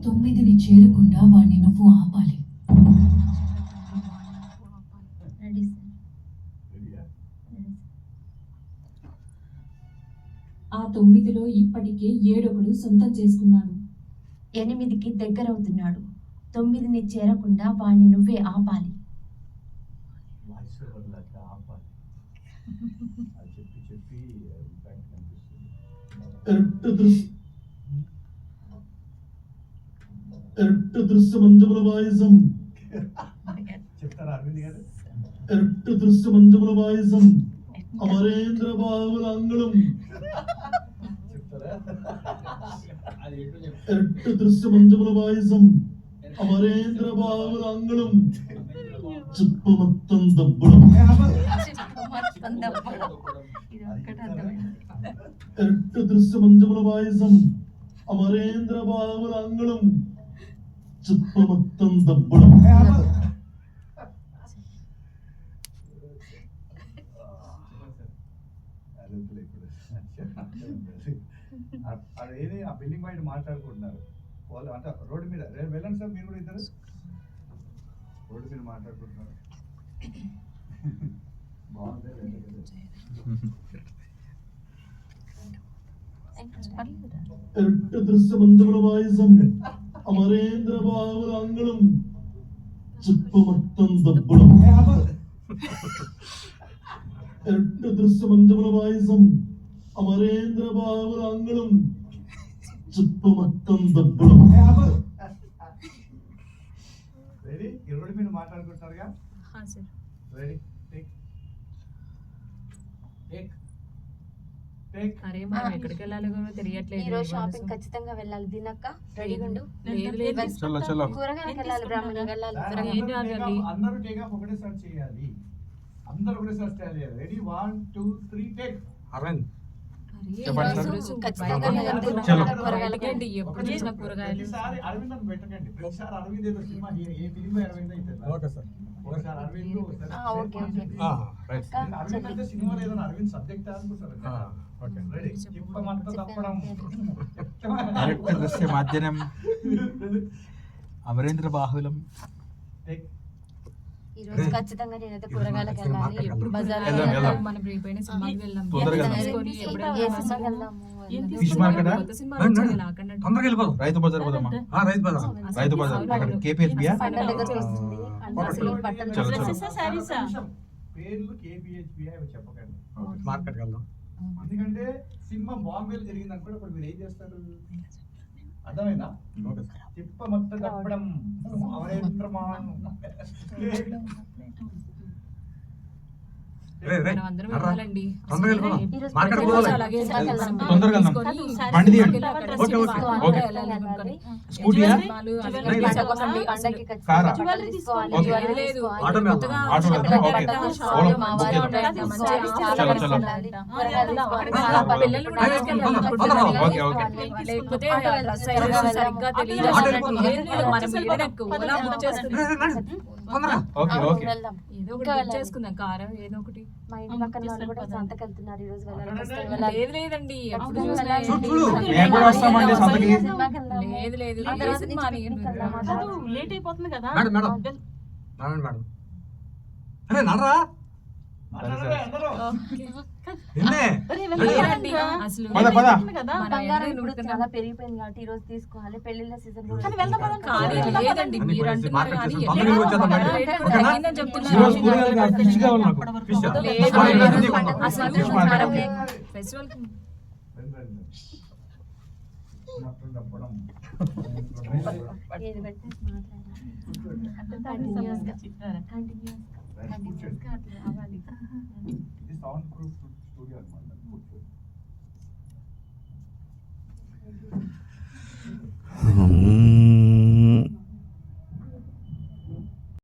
9ని చేరకుండా వాణ్ణి నువ్వు ఆపాలి. Ready sir. రెడీయా? ఆ 9లో ఇప్పటికే 7 సొంతం చేసుకున్నాడు. 8కి దగ్గర అవుతున్నాడు. 9ని చేరకుండా వాడిని నువ్వే ఆపాలి. వాయిస్ ఓవర్లు అట్లా ఆపాలి. అది చెప్పి చెప్పి ఇంపాక్ట్ కనిపిస్తుంది. దృశ్యమంజముల వాయిసం చెప్తారా అరవింద్ గారు? దృశ్యమంజముల వాయిసం అమరేంద్ర బాహుల అంగుళం చెప్తారా? అది ఏంటో చెప్పు. దృశ్యమంజముల వాయిసం అమరేంద్ర బాహుల అంగుళం చుప్ప మొత్తం దబ్బులం ఇది ఒక్కటి అర్థమైంది. దృశ్యమంజముల వాయిసం అమరేంద్ర బాహుల అంగుళం చుప్ప మొత్తం దబ్బులం ఏది ఆ బిల్డింగ్ బయట మాట్లాడుకుంటున్నారు వాళ్ళు అంటే రోడ్డు మీద వెళ్ళండి సార్ మీరు కూడా ఇద్దరు రోడ్డు మీద మాట్లాడుకుంటున్నారు. బాగుంది. దృశ్యమంజముల వాయిసం అమరేంద్ర బాహుల అంగుళం చుప్ప మొత్తం దబ్బులం దృశ్యమంజముల వాయిసం అమరేంద్ర బాహుల అంగుళం చుప్ప మొత్తం దబ్బులం. రెడీ? ఈ రోడ్డు మీద మాట్లాడుకుంటున్నారుగా? రెడీ? టేక్. అరే మనం ఎక్కడికి వెళ్ళాలి కూడా తెలియట్లేదు. ఈరోజు షాపింగ్ ఖచ్చితంగా వెళ్ళాలి. దీనక్క రెడీగా ఉండు. చలో చలో కూరగాయలకు వెళ్ళాలి. బ్రాహ్మణి వెళ్ళాలి. అందరూ టేక్ ఆఫ్ ఒకటేసారి చేయాలి. అందరూ ఒకటేసారి స్టార్ట్ చేయాలి. రెడీ? 1 2 3 టేక్. అరవింద్ ఖచ్చితంగా కూరగాయలకండి ఎప్పుడు చూసిన కూరగాయలు. ప్రతిసారి అరవింద్ అని పెట్టకండి. ప్రతిసారి అరవింద్ ఏదో సినిమా ఏ ఫిలిం అరవింద్ అయితే ఓకే సార్. ఒకసారి అరవింద్ ఒకసారి ఓకే ఓకే. రైట్. అరవింద్ అంటే సినిమా లేదో అరవింద్ సబ్జెక్ట్ అనుకుంటారు. ఓకే. రెడీ? చెప్పమంతా తప్పడం. డైరెక్ట్ దృశ్య మాధ్యమం అమరేంద్ర బాహులం. టేక్. ఈరోజు ఖచ్చితంగా నేనైతే కూరగాయలకు వెళ్ళాలి. ఎప్పుడు బజార్ వెళ్దాం, వెళ్దాం. మనం రేపైన సినిమాకి వెళ్దాం. తొందరగా తీసుకొని ఎప్పుడైనా ఏ సినిమాకి వెళ్దాము? ఫిష్ మార్కెట్ కొత్త సినిమాలు వచ్చాయి నాకన్నా. తొందరగా వెళ్ళిపోదాం. రైతు బజార్ పోదామా? రైతు బజార్. రైతు బజార్ అక్కడ కేపీహెచ్బియా? పండగ దగ్గరికి వస్తుంది. అసలు బట్టలు చలో, చలో. పేర్లు KPHB అవి చెప్పకండి. మార్కెట్కి వెళ్దాం. ఎందుకంటే సినిమా బాంబేలో జరిగింది అనుకోండి. అప్పుడు మీరు ఏం చేస్తారు? అర్థమైందా? Okay sir. చిప్ప మొత్తం తప్పడం మనం అందరం వెళ్ళాలండి. తొందరగా వెళ్ళిపోదాం. ఈరోజు మార్కెట్కి ప్రతిరోజు పోదాం. అలాగే తొందరగా వెళ్దాం. తొందరగా వెళ్దాం. తీసుకొని బండి తీయండి. Okay, okay. ఓకే. వెళ్ళాలి. స్కూటీయా? సినిమాలు అవి రైట్, రైట్. చెప్పకండి. అసలు పండగకి కారా? ఖచ్చితంగా బట్టలు తీసుకోవాలి. లేదు, జ్యువెలరీ లేదు. తీసుకోవాలి. ఆటో మీద కొత్తగా ఆటో మీద షాపింగ్ ఓకే. పెట్టాం. ఓకే. మా వారు ఓకే. ఉంటారు. మంచిగా చాలా చలో, చలో. వెళ్ళాలి. కూరగాయలు తీసుకోవాలి. చాలా పిల్లలు కూడా తీసుకెళ్ళాలి. Okay, okay. లేకపోతే డ్రెస్ అయినా సరిగ్గా తెలియదు అన్నట్టు ఏం లేదు. మనం ఏదైనా ఓలా బుక్ చేసుకుందాం. Okay, okay. వెళ్దాం. ఏదో ఒకటి బుక్ చేసుకుందాం. కారం ఏదో ఒకటి. మా ఇంటి పక్కన వాళ్ళు కూడా సంతకి వెళ్తున్నారు. ఈ రోజు వెళ్ళాలి. లేదు లేదండి. ఎప్పుడు ఖచ్చితంగా చూసినా వెళ్ళాలి. చూడు, చూడు. మేము కూడా వస్తామండి సంతకి. సినిమాకి వెళ్దాము. లేదు లేదు. ఆ ఏ తర్వాత సినిమా అని నుంచి పిక్నిక్ వెళ్దాం. కాదు, లేట్ అయిపోతుంది కదా. మేడం మేడం నడవండి మేడం. అరే నడరా. మాట్లాడండి అందరూ. నిన్నే. లేదండి. అసలు పద, పద. కదా. మన బంగారం ఎండలు ఇప్పుడు ఉడుకుతున్నాం. చాలా పెరిగిపోయింది కాబట్టి ఈ రోజు తీసుకోవాలి. పెళ్లిళ్ళ సీజన్ కూడా కానీ వెళ్దాం పదండి. కానీ లేదండి. అన్ని మీరు పోయేసి అంటున్నారు మార్కెట్ కానీ చేసి ఎక్కడ తొందరగా వచ్చేద్దాం రేట్ బయట. కూడా ఓకేనా? తగ్గిందని చెప్తున్నారు. ఈరోజు కూరగాయలు కాదు, ఫిష్ కావాలి నాకు. ఫిష్ లేదు, మరి లేదు. ఇవన్నీ కొందాం. అసలు ఫిష్ మనం మార్కెట్. ఫెస్టివల్ కి రండి, రండి. మొత్తం తప్పడం ఏది పెట్టేసి కంటిన్యూస్గా అట్లా రావాలి. ఇది సౌండ్ ప్రూఫ్ స్టూడియో అనమాట. కూర్చోండి.